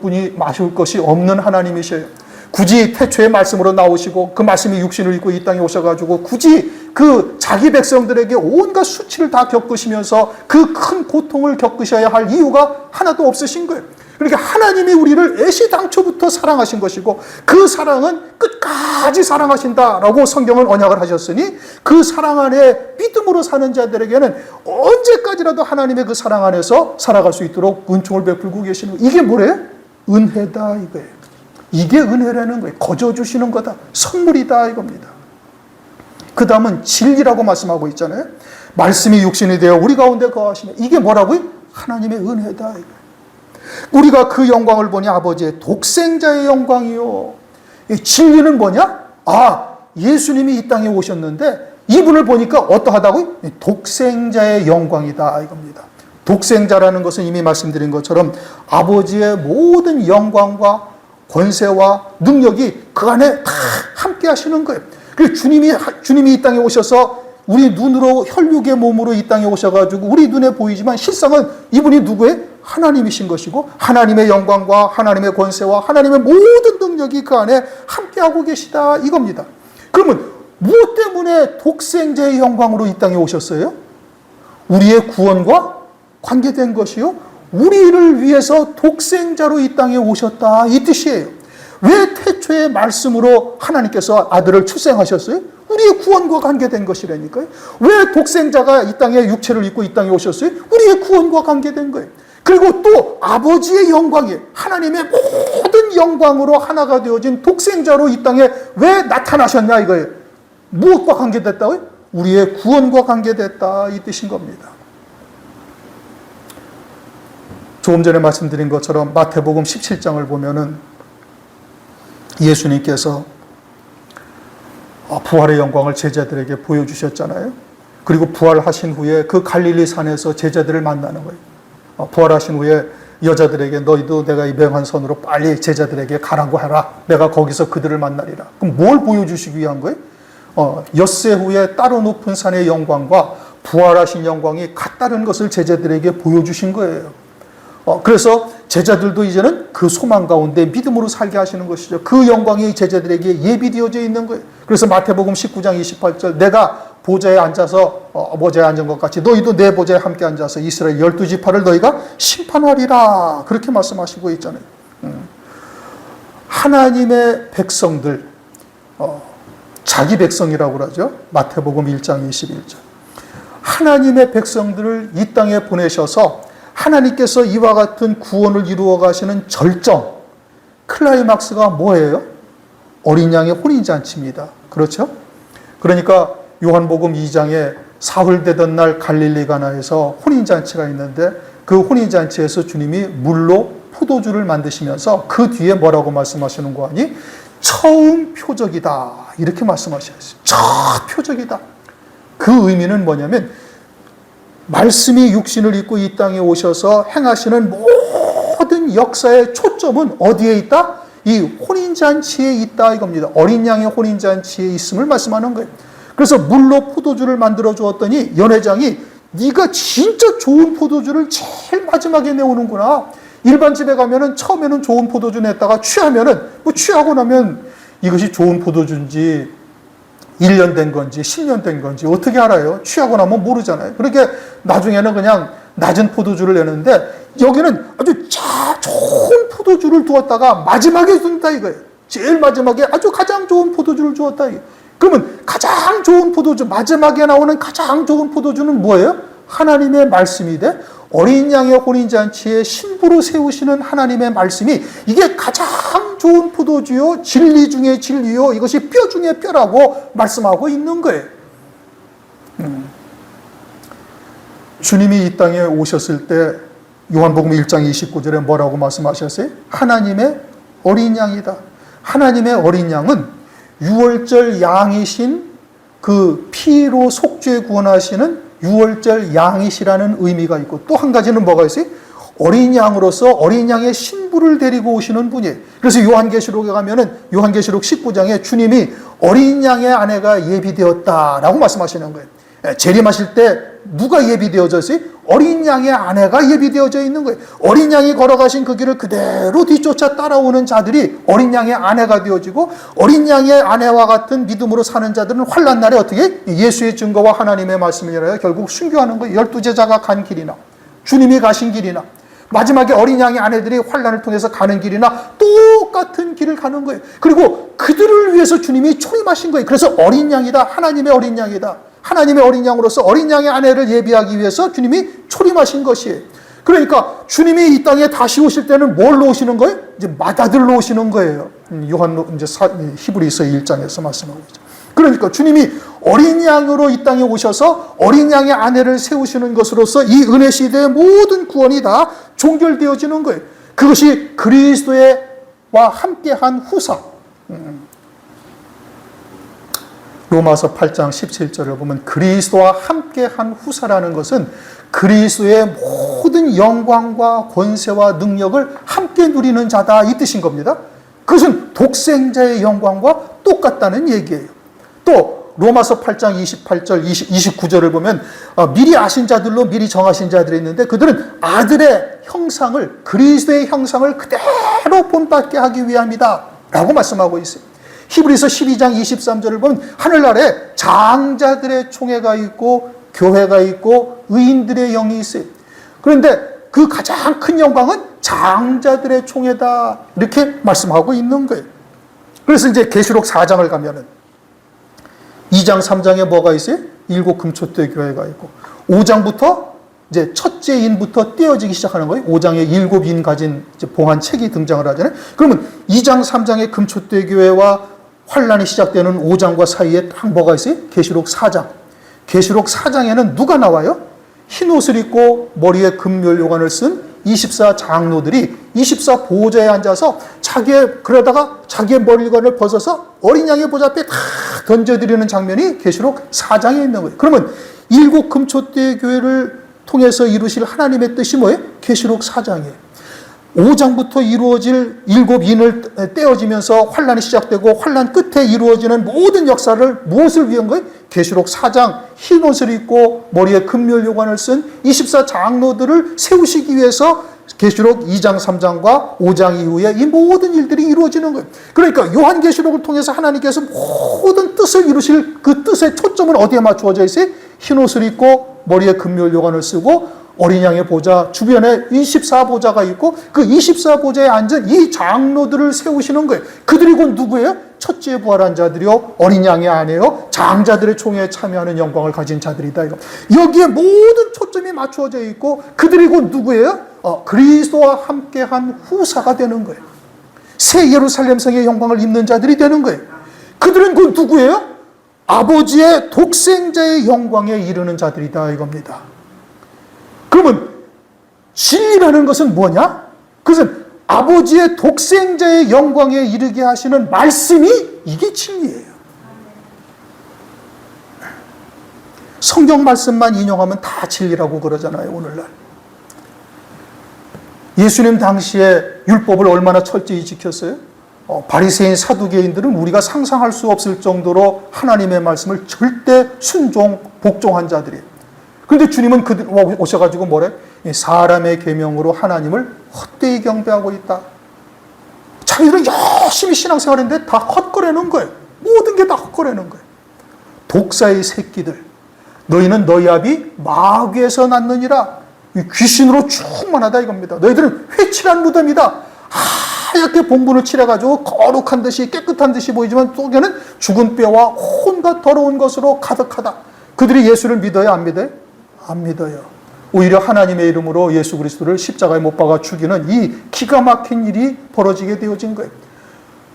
것이 없는 하나님이셔요. 굳이 태초의 말씀으로 나오시고 그 말씀이 육신을 입고 이 땅에 오셔가지고 굳이 그 자기 백성들에게 온갖 수치를 다 겪으시면서 그 큰 고통을 겪으셔야 할 이유가 하나도 없으신 거예요. 그러니까 하나님이 우리를 애시당초부터 사랑하신 것이고 그 사랑은 끝까지 사랑하신다라고 성경은 언약을 하셨으니 그 사랑 안에 믿음으로 사는 자들에게는 언제까지라도 하나님의 그 사랑 안에서 살아갈 수 있도록 은총을 베풀고 계시는 거예요. 이게 뭐래요? 은혜다 이거예요. 이게 은혜라는 거예요. 거저 주시는 거다. 선물이다 이겁니다. 그 다음은 진리라고 말씀하고 있잖아요. 말씀이 육신이 되어 우리 가운데 거하시며, 이게 뭐라고요? 하나님의 은혜다 이거예요. 우리가 그 영광을 보니 아버지의 독생자의 영광이요. 이 진리는 뭐냐? 예수님이 이 땅에 오셨는데 이분을 보니까 어떠하다고요? 독생자의 영광이다 이겁니다. 독생자라는 것은 이미 말씀드린 것처럼 아버지의 모든 영광과 권세와 능력이 그 안에 다 함께 하시는 거예요. 그래서 주님이 이 땅에 오셔서 우리 눈으로 혈육의 몸으로 이 땅에 오셔가지고 우리 눈에 보이지만 실상은 이분이 누구예요? 하나님이신 것이고, 하나님의 영광과 하나님의 권세와 하나님의 모든 능력이 그 안에 함께하고 계시다 이겁니다. 그러면 무엇 때문에 독생자의 영광으로 이 땅에 오셨어요? 우리의 구원과 관계된 것이요, 우리를 위해서 독생자로 이 땅에 오셨다 이 뜻이에요. 왜 태초의 말씀으로 하나님께서 아들을 출생하셨어요? 우리의 구원과 관계된 것이라니까요. 왜 독생자가 이 땅에 육체를 입고 이 땅에 오셨어요? 우리의 구원과 관계된 거예요. 그리고 또 아버지의 영광이 하나님의 모든 영광으로 하나가 되어진 독생자로 이 땅에 왜 나타나셨냐 이거예요. 무엇과 관계됐다고요? 우리의 구원과 관계됐다 이 뜻인 겁니다. 조금 전에 말씀드린 것처럼 마태복음 17장을 보면은 예수님께서 부활의 영광을 제자들에게 보여주셨잖아요. 그리고 부활하신 후에 그 갈릴리 산에서 제자들을 만나는 거예요. 부활하신 후에 여자들에게 너희도 내가 이 명한 선으로 빨리 제자들에게 가라고 해라. 내가 거기서 그들을 만나리라. 그럼 뭘 보여주시기 위한 거예요? 엿새 후에 따로 높은 산의 영광과 부활하신 영광이 같다는 것을 제자들에게 보여주신 거예요. 그래서 제자들도 이제는 그 소망 가운데 믿음으로 살게 하시는 것이죠. 그 영광이 제자들에게 예비되어져 있는 거예요. 그래서 마태복음 19장 28절 내가 보좌에 앉아서 보좌에 앉은 것 같이 너희도 내 보좌에 함께 앉아서 이스라엘 12지파를 너희가 심판하리라 그렇게 말씀하시고 있잖아요. 하나님의 백성들, 자기 백성이라고 그러죠. 마태복음 1장 21절 하나님의 백성들을 이 땅에 보내셔서 하나님께서 이와 같은 구원을 이루어 가시는 절정, 클라이막스가 뭐예요? 어린 양의 혼인잔치입니다. 그렇죠? 그러니까 요한복음 2장에 사흘되던 날 갈릴리 가나에서 혼인잔치가 있는데 그 혼인잔치에서 주님이 물로 포도주를 만드시면서 그 뒤에 뭐라고 말씀하시는 거 아니? 처음 표적이다 이렇게 말씀하셨어요. 첫 표적이다. 그 의미는 뭐냐면 말씀이 육신을 입고 이 땅에 오셔서 행하시는 모든 역사의 초점은 어디에 있다? 이 혼인잔치에 있다 이겁니다. 어린 양의 혼인잔치에 있음을 말씀하는 거예요. 그래서 물로 포도주를 만들어 주었더니 연회장이 네가 진짜 좋은 포도주를 제일 마지막에 내오는구나. 일반 집에 가면은 처음에는 좋은 포도주 냈다가 취하면은 취하고 나면 이것이 좋은 포도주인지 1년 된 건지 10년 된 건지 어떻게 알아요? 취하고 나면 모르잖아요. 그렇게 나중에는 그냥 낮은 포도주를 내는데 여기는 아주 좋은 포도주를 두었다가 마지막에 둔다 이거예요. 제일 마지막에 아주 가장 좋은 포도주를 주었다. 그러면 가장 좋은 포도주, 마지막에 나오는 가장 좋은 포도주는 뭐예요? 하나님의 말씀이 돼 어린 양의 혼인잔치에 신부로 세우시는 하나님의 말씀이 이게 가장 좋은 포도주요, 진리 중에 진리요, 이것이 뼈 중에 뼈라고 말씀하고 있는 거예요. 주님이 이 땅에 오셨을 때 요한복음 1장 29절에 뭐라고 말씀하셨어요? 하나님의 어린 양이다. 하나님의 어린 양은 유월절 양이신 그 피로 속죄 구원하시는 유월절 양이시라는 의미가 있고 또 한 가지는 뭐가 있어요? 어린 양으로서 어린 양의 신부를 데리고 오시는 분이에요. 그래서 요한계시록에 가면은 요한계시록 19장에 주님이 어린 양의 아내가 예비되었다라고 말씀하시는 거예요. 재림하실 때 누가 예비되어져 있어요? 어린 양의 아내가 예비되어져 있는 거예요. 어린 양이 걸어가신 그 길을 그대로 뒤쫓아 따라오는 자들이 어린 양의 아내가 되어지고 어린 양의 아내와 같은 믿음으로 사는 자들은 환난 날에 어떻게? 예수의 증거와 하나님의 말씀이라 결국 순교하는 거예요. 12제자가 간 길이나 주님이 가신 길이나 마지막에 어린 양의 아내들이 환난을 통해서 가는 길이나 똑같은 길을 가는 거예요. 그리고 그들을 위해서 주님이 초림하신 거예요. 그래서 어린 양이다. 하나님의 어린 양이다. 하나님의 어린 양으로서 어린 양의 아내를 예비하기 위해서 주님이 초림하신 것이에요. 그러니까 주님이 이 땅에 다시 오실 때는 뭘로 오시는 거예요? 이제 맏아들로 오시는 거예요. 히브리서 1장에서 말씀하고 있죠. 그러니까 주님이 어린 양으로 이 땅에 오셔서 어린 양의 아내를 세우시는 것으로서 이 은혜 시대의 모든 구원이 다 종결되어지는 거예요. 그것이 그리스도와 함께한 후사. 로마서 8장 17절을 보면 그리스도와 함께한 후사라는 것은 그리스도의 모든 영광과 권세와 능력을 함께 누리는 자다, 이 뜻인 겁니다. 그것은 독생자의 영광과 똑같다는 얘기예요. 또 로마서 8장 28절, 29절을 보면 미리 아신 자들로 미리 정하신 자들이 있는데 그들은 아들의 형상을, 그리스도의 형상을 그대로 본받게 하기 위함이다 라고 말씀하고 있어요. 히브리서 12장 23절을 보면 하늘나라에 장자들의 총회가 있고 교회가 있고 의인들의 영이 있어요. 그런데 그 가장 큰 영광은 장자들의 총회다, 이렇게 말씀하고 있는 거예요. 그래서 이제 계시록 4장을 가면은 2장 3장에 뭐가 있어요? 7 금촛대 교회가 있고 5장부터 이제 첫째 인부터 떼어지기 시작하는 거예요. 5장에 7인 가진 봉한 책이 등장을 하잖아요. 그러면 2장 3장의 금촛대 교회와 환란이 시작되는 5장과 사이에 딱 뭐가 있어요? 계시록 4장. 계시록 4장에는 누가 나와요? 흰 옷을 입고 머리에 금면류관을 쓴 24 장로들이 24 보좌에 앉아서 그러다가 자기의 머리관을 벗어서 어린 양의 보좌 앞에 다 던져드리는 장면이 계시록 4장에 있는 거예요. 그러면 7 금촛대 교회를 통해서 이루실 하나님의 뜻이 뭐예요? 계시록 4장이에요. 5장부터 이루어질 7인을 떼어지면서 환란이 시작되고 환란 끝에 이루어지는 모든 역사를 무엇을 위한 거예요? 계시록 4장 흰 옷을 입고 머리에 금면류관을 쓴 24 장로들을 세우시기 위해서 계시록 2장 3장과 5장 이후에 이 모든 일들이 이루어지는 거예요. 그러니까 요한계시록을 통해서 하나님께서 모든 뜻을 이루실 그 뜻의 초점은 어디에 맞추어져 있어요? 흰 옷을 입고 머리에 금면류관을 쓰고 어린 양의 보좌 주변에 24보좌가 있고 그 24보좌에 앉은 이 장로들을 세우시는 거예요. 그들이 곧 누구예요? 첫째 부활한 자들이요, 어린 양의 아내요, 장자들의 총회에 참여하는 영광을 가진 자들이다. 이거. 여기에 모든 초점이 맞추어져 있고 그들이 곧 누구예요? 그리스도와 함께한 후사가 되는 거예요. 새 예루살렘 성의 영광을 입는 자들이 되는 거예요. 그들은 곧 누구예요? 아버지의 독생자의 영광에 이르는 자들이다 이겁니다. 그러면 진리라는 것은 뭐냐? 그것은 아버지의 독생자의 영광에 이르게 하시는 말씀이 이게 진리예요. 성경 말씀만 인용하면 다 진리라고 그러잖아요, 오늘날. 예수님 당시에 율법을 얼마나 철저히 지켰어요? 바리새인 사두개인들은 우리가 상상할 수 없을 정도로 하나님의 말씀을 절대 복종한 자들이에요. 그런데 주님은 그들 오셔가지고 뭐래? 사람의 계명으로 하나님을 헛되이 경배하고 있다. 자기들은 열심히 신앙생활했는데 다 헛거래는 거예요. 모든 게 다 헛거래는 거예요. 독사의 새끼들, 너희는 너희 아비 마귀에서 났느니라. 귀신으로 충만하다 이겁니다. 너희들은 회칠한 무덤이다. 하얗게 봉분을 칠해가지고 거룩한 듯이 깨끗한 듯이 보이지만 속에는 죽은 뼈와 온갖 더러운 것으로 가득하다. 그들이 예수를 믿어요, 안 믿어요? 안 믿어요. 오히려 하나님의 이름으로 예수 그리스도를 십자가에 못 박아 죽이는 이 기가 막힌 일이 벌어지게 되어진 거예요.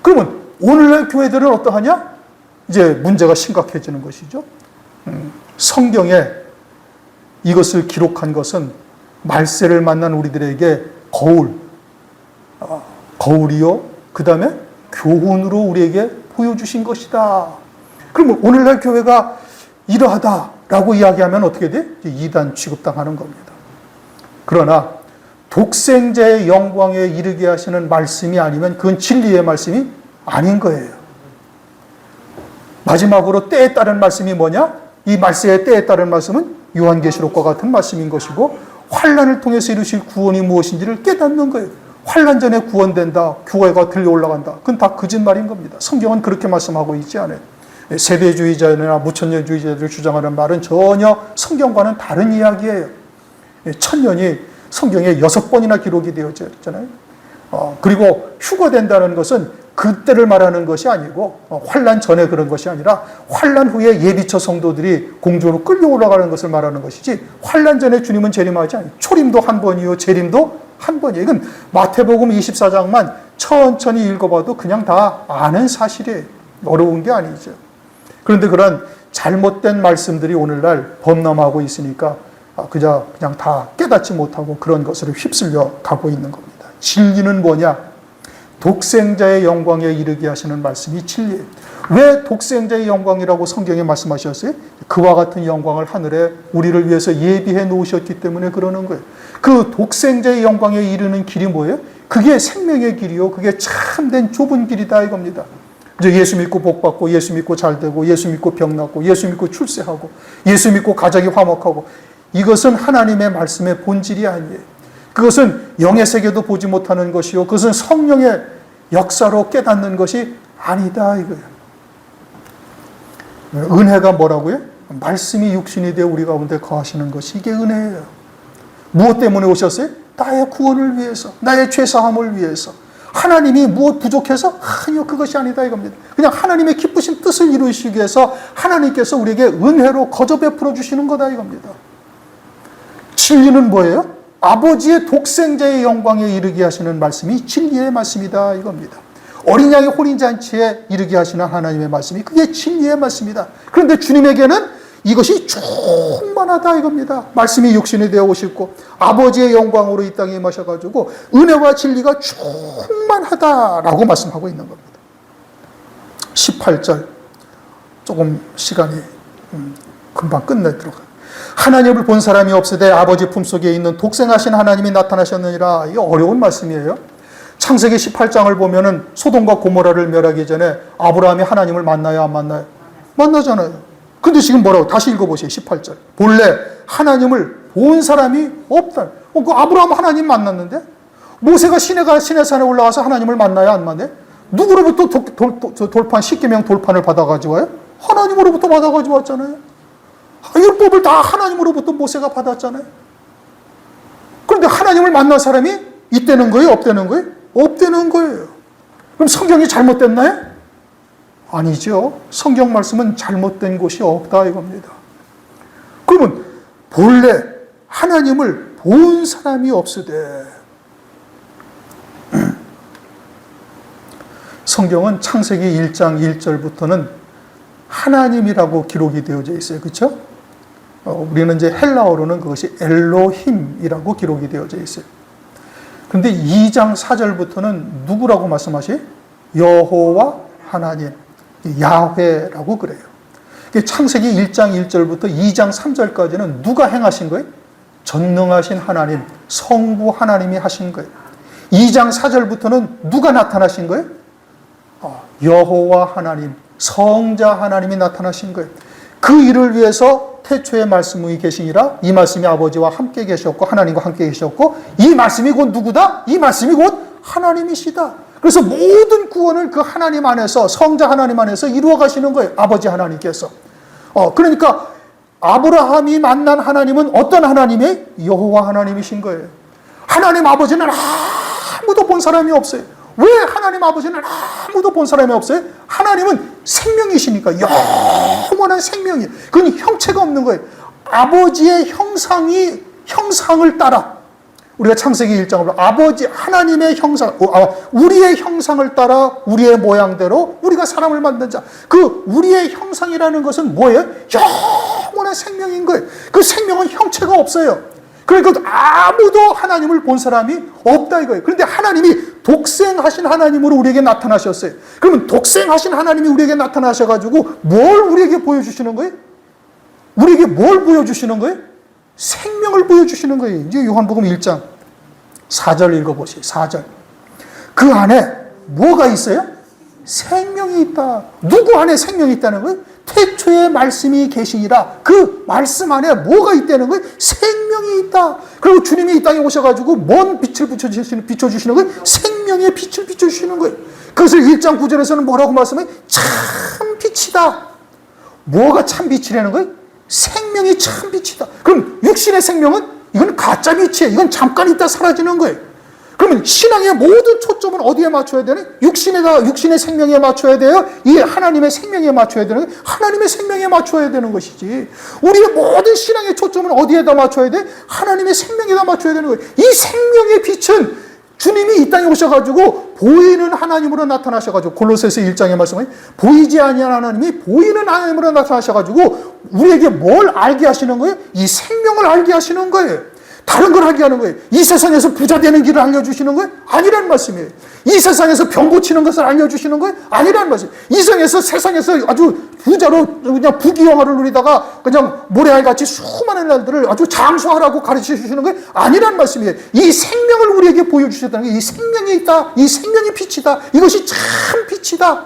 그러면 오늘날 교회들은 어떠하냐? 이제 문제가 심각해지는 것이죠. 성경에 이것을 기록한 것은 말세를 만난 우리들에게 거울이요, 그 다음에 교훈으로 우리에게 보여주신 것이다. 그러면 오늘날 교회가 이러하다라고 이야기하면 어떻게 돼? 이단 취급당하는 겁니다. 그러나 독생자의 영광에 이르게 하시는 말씀이 아니면 그건 진리의 말씀이 아닌 거예요. 마지막으로 때에 따른 말씀이 뭐냐? 이 말세의 때에 따른 말씀은 요한계시록과 같은 말씀인 것이고 환란을 통해서 이루실 구원이 무엇인지를 깨닫는 거예요. 환란 전에 구원된다, 교회가 들려 올라간다. 그건 다 거짓말인 겁니다. 성경은 그렇게 말씀하고 있지 않아요. 세대주의자나 무천년주의자들 주장하는 말은 전혀 성경과는 다른 이야기예요. 천년이 성경에 6번이나 기록이 되어져 있잖아요. 그리고 휴거된다는 것은 그때를 말하는 것이 아니고 환난 전에 그런 것이 아니라 환난 후에 예비처 성도들이 공중으로 끌려 올라가는 것을 말하는 것이지, 환난 전에 주님은 재림하지 않아요. 초림도 한 번이요 재림도 한 번이에요. 이건 마태복음 24장만 천천히 읽어봐도 그냥 다 아는 사실이에요. 어려운 게 아니죠. 그런데 그런 잘못된 말씀들이 오늘날 범람하고 있으니까 그냥 다 깨닫지 못하고 그런 것으로 휩쓸려 가고 있는 겁니다. 진리는 뭐냐? 독생자의 영광에 이르게 하시는 말씀이 진리예요. 왜 독생자의 영광이라고 성경에 말씀하셨어요? 그와 같은 영광을 하늘에 우리를 위해서 예비해 놓으셨기 때문에 그러는 거예요. 그 독생자의 영광에 이르는 길이 뭐예요? 그게 생명의 길이요, 그게 참된 좁은 길이다 이겁니다. 이제 예수 믿고 복 받고, 예수 믿고 잘 되고, 예수 믿고 병 낫고, 예수 믿고 출세하고, 예수 믿고 가정이 화목하고, 이것은 하나님의 말씀의 본질이 아니에요. 그것은 영의 세계도 보지 못하는 것이요, 그것은 성령의 역사로 깨닫는 것이 아니다 이거예요. 은혜가 뭐라고요? 말씀이 육신이 되어 우리 가운데 거하시는 것이 이게 은혜예요. 무엇 때문에 오셨어요? 나의 구원을 위해서, 나의 죄사함을 위해서. 하나님이 무엇 부족해서? 아니요, 그것이 아니다 이겁니다. 그냥 하나님의 기쁘신 뜻을 이루시기 위해서 하나님께서 우리에게 은혜로 거저 베풀어 주시는 거다 이겁니다. 진리는 뭐예요? 아버지의 독생자의 영광에 이르게 하시는 말씀이 진리의 말씀이다 이겁니다. 어린 양의 혼인잔치에 이르게 하시는 하나님의 말씀이 그게 진리의 말씀이다. 그런데 주님에게는 이것이 충만하다 이겁니다. 말씀이 육신이 되어 오셨고 아버지의 영광으로 이 땅에 임하셔가지고 은혜와 진리가 충만하다라고 말씀하고 있는 겁니다. 18절 조금 시간이 금방 끝내도록. 하나님을 본 사람이 없으되 아버지 품속에 있는 독생하신 하나님이 나타나셨느니라. 이게 어려운 말씀이에요. 창세기 18장을 보면은 소돔과 고모라를 멸하기 전에 아브라함이 하나님을 만나요, 안 만나요? 만나잖아요. 근데 지금 뭐라고? 다시 읽어보세요. 18절. 본래 하나님을 본 사람이 없다. 그 아브라함 하나님 만났는데 모세가 시내산에 올라가서 하나님을 만나요, 안 만나요? 누구로부터 돌판, 십계명 돌판을 받아가지고 와요? 하나님으로부터 받아가지고 왔잖아요. 율법을 다 하나님으로부터 모세가 받았잖아요. 그런데 하나님을 만난 사람이 있다는 거예요, 없다는 거예요? 없다는 거예요. 그럼 성경이 잘못됐나요? 아니죠. 성경 말씀은 잘못된 곳이 없다 이겁니다. 그러면 본래 하나님을 본 사람이 없으되, 성경은 창세기 1장 1절부터는 하나님이라고 기록이 되어져 있어요. 그렇죠? 우리는 이제 헬라어로는 그것이 엘로힘이라고 기록이 되어져 있어요. 그런데 2장 4절부터는 누구라고 말씀하세요? 여호와 하나님, 야훼라고 그래요. 창세기 1장 1절부터 2장 3절까지는 누가 행하신 거예요? 전능하신 하나님, 성부 하나님이 하신 거예요. 2장 4절부터는 누가 나타나신 거예요? 여호와 하나님, 성자 하나님이 나타나신 거예요. 그 일을 위해서 태초에 말씀이 계시니라. 이 말씀이 아버지와 함께 계셨고 하나님과 함께 계셨고 이 말씀이 곧 누구다? 이 말씀이 곧 하나님이시다. 그래서 모든 구원을 그 하나님 안에서, 성자 하나님 안에서 이루어 가시는 거예요. 아버지 하나님께서. 그러니까 아브라함이 만난 하나님은 어떤 하나님이에요? 여호와 하나님이신 거예요. 하나님 아버지는 아무도 본 사람이 없어요. 왜 하나님 아버지는 아무도 본 사람이 없어요? 하나님은 생명이시니까, 영원한 생명이에요. 그건 형체가 없는 거예요. 아버지의 형상을 따라, 우리가 창세기 1장으로 아버지 하나님의 형상, 우리의 형상을 따라 우리의 모양대로 우리가 사람을 만든 자. 그 우리의 형상이라는 것은 뭐예요? 영원한 생명인 거예요. 그 생명은 형체가 없어요. 그러니까 아무도 하나님을 본 사람이 없다 이거예요. 그런데 하나님이 독생하신 하나님으로 우리에게 나타나셨어요. 그러면 독생하신 하나님이 우리에게 나타나셔가지고 뭘 우리에게 보여주시는 거예요? 우리에게 뭘 보여주시는 거예요? 생명을 보여주시는 거예요. 이제 요한복음 1장 4절 읽어보세요. 4절. 그 안에 뭐가 있어요? 생명이 있다. 누구 안에 생명이 있다는 거예요? 태초에 말씀이 계시니라. 그 말씀 안에 뭐가 있다는 거예요? 생명이 있다. 그리고 주님이 이 땅에 오셔가지고 뭔 빛을 비춰주시는 거예요? 생명의 빛을 비춰주시는 거예요. 그것을 1장 9절에서는 뭐라고 말씀해요? 참 빛이다. 뭐가 참 빛이라는 거예요? 생명이 참 빛이다. 그럼 육신의 생명은 이건 가짜 빛이에요. 이건 잠깐 있다 사라지는 거예요. 그럼 그러면 신앙의 모든 초점은 어디에 맞춰야 되는? 육신의 생명에 맞춰야 돼요? 이 하나님의 생명에 맞춰야 되는 거예요? 하나님의 생명에 맞춰야 되는 것이지. 우리의 모든 신앙의 초점은 어디에다 맞춰야 돼? 하나님의 생명에다 맞춰야 되는 거예요. 이 생명의 빛은 주님이 이 땅에 오셔가지고 보이는 하나님으로 나타나셔가지고 골로새서 1장에 말씀하신 보이지 아니한 하나님이 보이는 하나님으로 나타나셔가지고 우리에게 뭘 알게 하시는 거예요? 이 생명을 알게 하시는 거예요. 다른 걸 알게 하는 거예요. 이 세상에서 부자 되는 길을 알려주시는 거예요? 아니라는 말씀이에요. 이 세상에서 병 고치는 것을 알려주시는 거예요? 아니라는 말씀이에요. 이 세상에서 아주 부자로 그냥 부귀영화를 누리다가 그냥 모래알같이 수많은 날들을 아주 장수하라고 가르쳐 주시는 거예요? 아니라는 말씀이에요. 이 생명을 우리에게 보여주셨다는 거예요. 이 생명이 있다. 이 생명이 빛이다. 이것이 참 빛이다.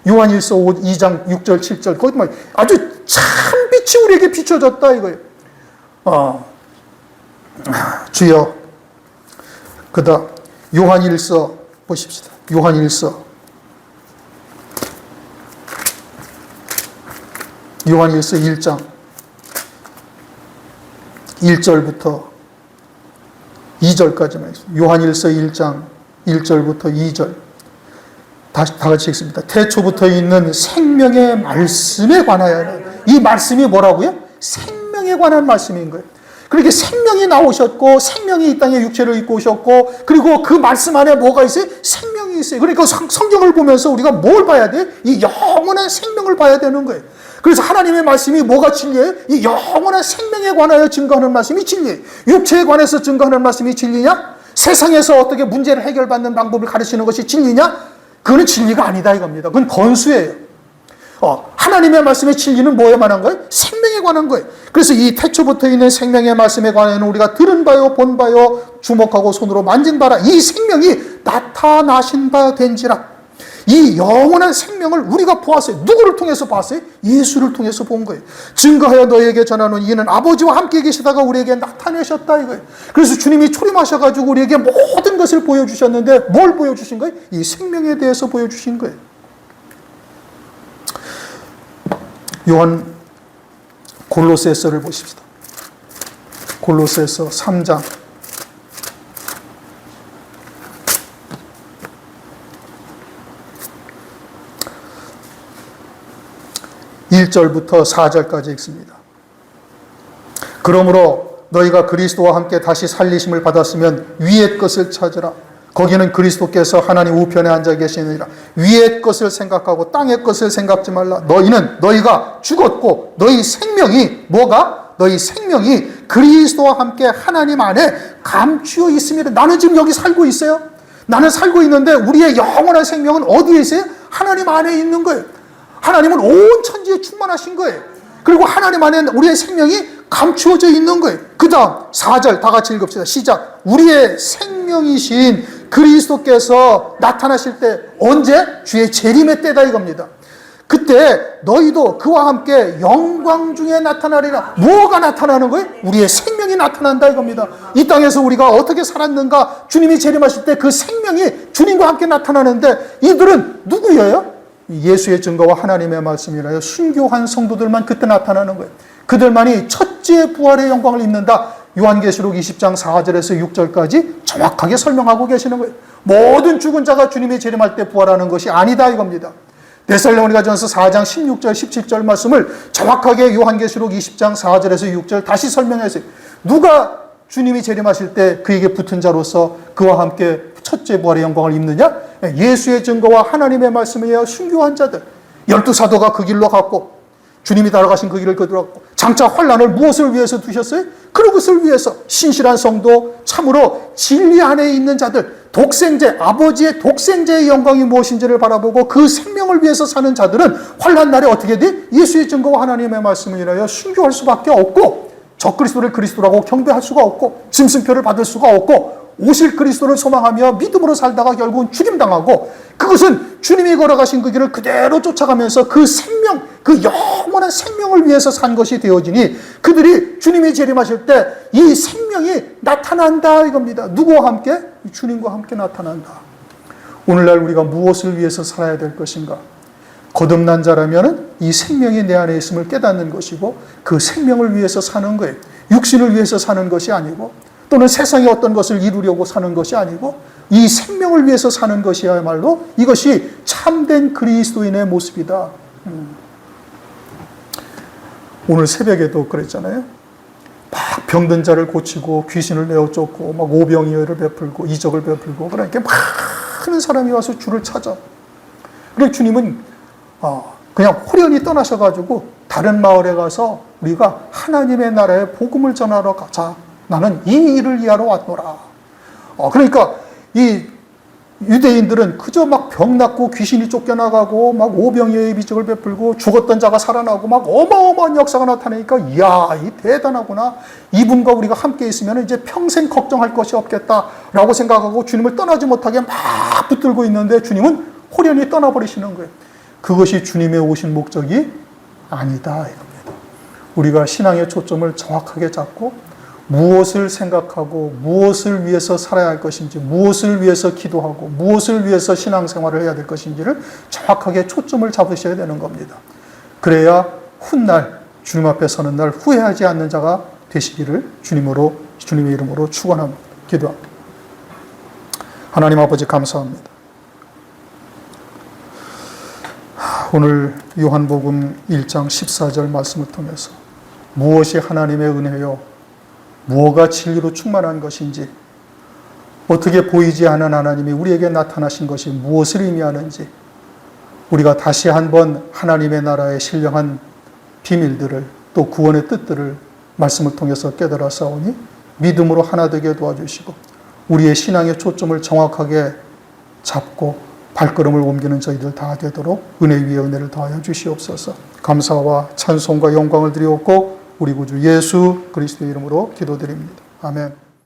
요한일서 2장 6절 7절 거기 말 아주 참 빛이 우리에게 비춰졌다 이거예요. 주여, 그다음 요한일서 보십시다. 요한일서 1장 1절부터 2절까지만 있습니다. 요한일서 1장 1절부터 2절 다 같이 읽습니다. 태초부터 있는 생명의 말씀에 관하여, 이 말씀이 뭐라고요? 생명에 관한 말씀인 거예요. 그렇게 생명이 나오셨고 생명이 이 땅에 육체를 입고 오셨고 그리고 그 말씀 안에 뭐가 있어요? 생명이 있어요. 그러니까 성경을 보면서 우리가 뭘 봐야 돼요? 이 영원한 생명을 봐야 되는 거예요. 그래서 하나님의 말씀이 뭐가 진리예요? 이 영원한 생명에 관하여 증거하는 말씀이 진리예요. 육체에 관해서 증거하는 말씀이 진리냐? 세상에서 어떻게 문제를 해결받는 방법을 가르치는 것이 진리냐? 그건 진리가 아니다 이겁니다. 그건 건수예요. 하나님의 말씀의 진리는 뭐에 관한 거예요? 생명에 관한 거예요. 그래서 이 태초부터 있는 생명의 말씀에 관해서는 우리가 들은 바요, 본 바요, 주목하고 손으로 만진 바라 이 생명이 나타나신 바 된지라. 이 영원한 생명을 우리가 보았어요. 누구를 통해서 봤어요? 예수를 통해서 본 거예요. 증거하여 너에게 전하노니 이는 아버지와 함께 계시다가 우리에게 나타내셨다 이거예요. 그래서 주님이 초림하셔가지고 우리에게 모든 것을 보여주셨는데 뭘 보여주신 거예요? 이 생명에 대해서 보여주신 거예요. 요한 골로새서를 보십시다. 골로새서 3장 1절부터 4절까지 읽습니다. 그러므로 너희가 그리스도와 함께 다시 살리심을 받았으면 위의 것을 찾으라. 거기는 그리스도께서 하나님 우편에 앉아 계시느니라. 위의 것을 생각하고 땅의 것을 생각지 말라. 너희가 죽었고 너희 생명이 너희 생명이 그리스도와 함께 하나님 안에 감추어 있습니다. 나는 지금 여기 살고 있어요. 나는 살고 있는데 우리의 영원한 생명은 어디에 있어요? 하나님 안에 있는 거예요. 하나님은 온 천지에 충만하신 거예요. 그리고 하나님 안에 우리의 생명이 감추어져 있는 거예요. 그 다음 4절 다 같이 읽읍시다. 시작. 우리의 생명이신 그리스도께서 나타나실 때 언제? 주의 재림의 때다 이겁니다. 그때 너희도 그와 함께 영광 중에 나타나리라. 뭐가 나타나는 거예요? 우리의 생명이 나타난다 이겁니다. 이 땅에서 우리가 어떻게 살았는가? 주님이 재림하실 때 그 생명이 주님과 함께 나타나는데 이들은 누구예요? 예수의 증거와 하나님의 말씀이라요. 순교한 성도들만 그때 나타나는 거예요. 그들만이 첫째 부활의 영광을 입는다. 요한계시록 20장 4절에서 6절까지 정확하게 설명하고 계시는 거예요. 모든 죽은 자가 주님이 재림할 때 부활하는 것이 아니다 이겁니다. 데살로니가전서 4장 16절 17절 말씀을 정확하게 요한계시록 20장 4절에서 6절 다시 설명했어요. 누가 주님이 재림하실 때 그에게 붙은 자로서 그와 함께 첫째 부활의 영광을 입느냐? 예수의 증거와 하나님의 말씀에 의하여 순교한 자들. 12사도가 그 길로 갔고 주님이 따라가신 그 길을 그들었고 장차 환난을 무엇을 위해서 두셨어요? 그것을 위해서 신실한 성도, 참으로 진리 안에 있는 자들, 독생제, 아버지의 독생제의 영광이 무엇인지를 바라보고 그 생명을 위해서 사는 자들은 환난 날에 어떻게 돼? 예수의 증거와 하나님의 말씀을 인하여 순교할 수밖에 없고 적그리스도를 그리스도라고 경배할 수가 없고 짐승표를 받을 수가 없고 오실 그리스도를 소망하며 믿음으로 살다가 결국은 죽임당하고 그것은 주님이 걸어가신 그 길을 그대로 쫓아가면서 그 생명, 그 영원한 생명을 위해서 산 것이 되어지니 그들이 주님이 재림하실 때 이 생명이 나타난다 이겁니다. 누구와 함께? 주님과 함께 나타난다. 오늘날 우리가 무엇을 위해서 살아야 될 것인가? 거듭난 자라면 이 생명이 내 안에 있음을 깨닫는 것이고 그 생명을 위해서 사는 거예요. 육신을 위해서 사는 것이 아니고 또는 세상의 어떤 것을 이루려고 사는 것이 아니고 이 생명을 위해서 사는 것이야말로 이것이 참된 그리스도인의 모습이다. 오늘 새벽에도 그랬잖아요. 막 병든 자를 고치고 귀신을 내어 쫓고 막 오병이어를 베풀고 이적을 베풀고 그러니까 많은 사람이 와서 주를 찾아. 그래서 주님은 그냥 호련히 떠나셔가지고 다른 마을에 가서 우리가 하나님의 나라의 복음을 전하러 가자. 나는 이 일을 위하러 왔노라. 그러니까 이 유대인들은 그저 막 병 낫고 귀신이 쫓겨나가고 막 오병이어의 비적을 베풀고 죽었던 자가 살아나고 막 어마어마한 역사가 나타나니까 이야, 이 대단하구나. 이분과 우리가 함께 있으면 이제 평생 걱정할 것이 없겠다라고 생각하고 주님을 떠나지 못하게 막 붙들고 있는데 주님은 호련히 떠나버리시는 거예요. 그것이 주님의 오신 목적이 아니다 이겁니다. 우리가 신앙의 초점을 정확하게 잡고 무엇을 생각하고 무엇을 위해서 살아야 할 것인지, 무엇을 위해서 기도하고 무엇을 위해서 신앙생활을 해야 될 것인지를 정확하게 초점을 잡으셔야 되는 겁니다. 그래야 훗날 주님 앞에 서는 날 후회하지 않는 자가 되시기를 주님의 이름으로 축원합니다. 기도합니다. 하나님 아버지 감사합니다. 오늘 요한복음 1장 14절 말씀을 통해서 무엇이 하나님의 은혜요 무엇가 진리로 충만한 것인지, 어떻게 보이지 않은 하나님이 우리에게 나타나신 것이 무엇을 의미하는지, 우리가 다시 한번 하나님의 나라의 신령한 비밀들을 또 구원의 뜻들을 말씀을 통해서 깨달아 싸우니 믿음으로 하나 되게 도와주시고 우리의 신앙의 초점을 정확하게 잡고 발걸음을 옮기는 저희들 다 되도록 은혜 위에 은혜를 더하여 주시옵소서. 감사와 찬송과 영광을 드리옵고 우리 구주 예수 그리스도의 이름으로 기도드립니다. 아멘.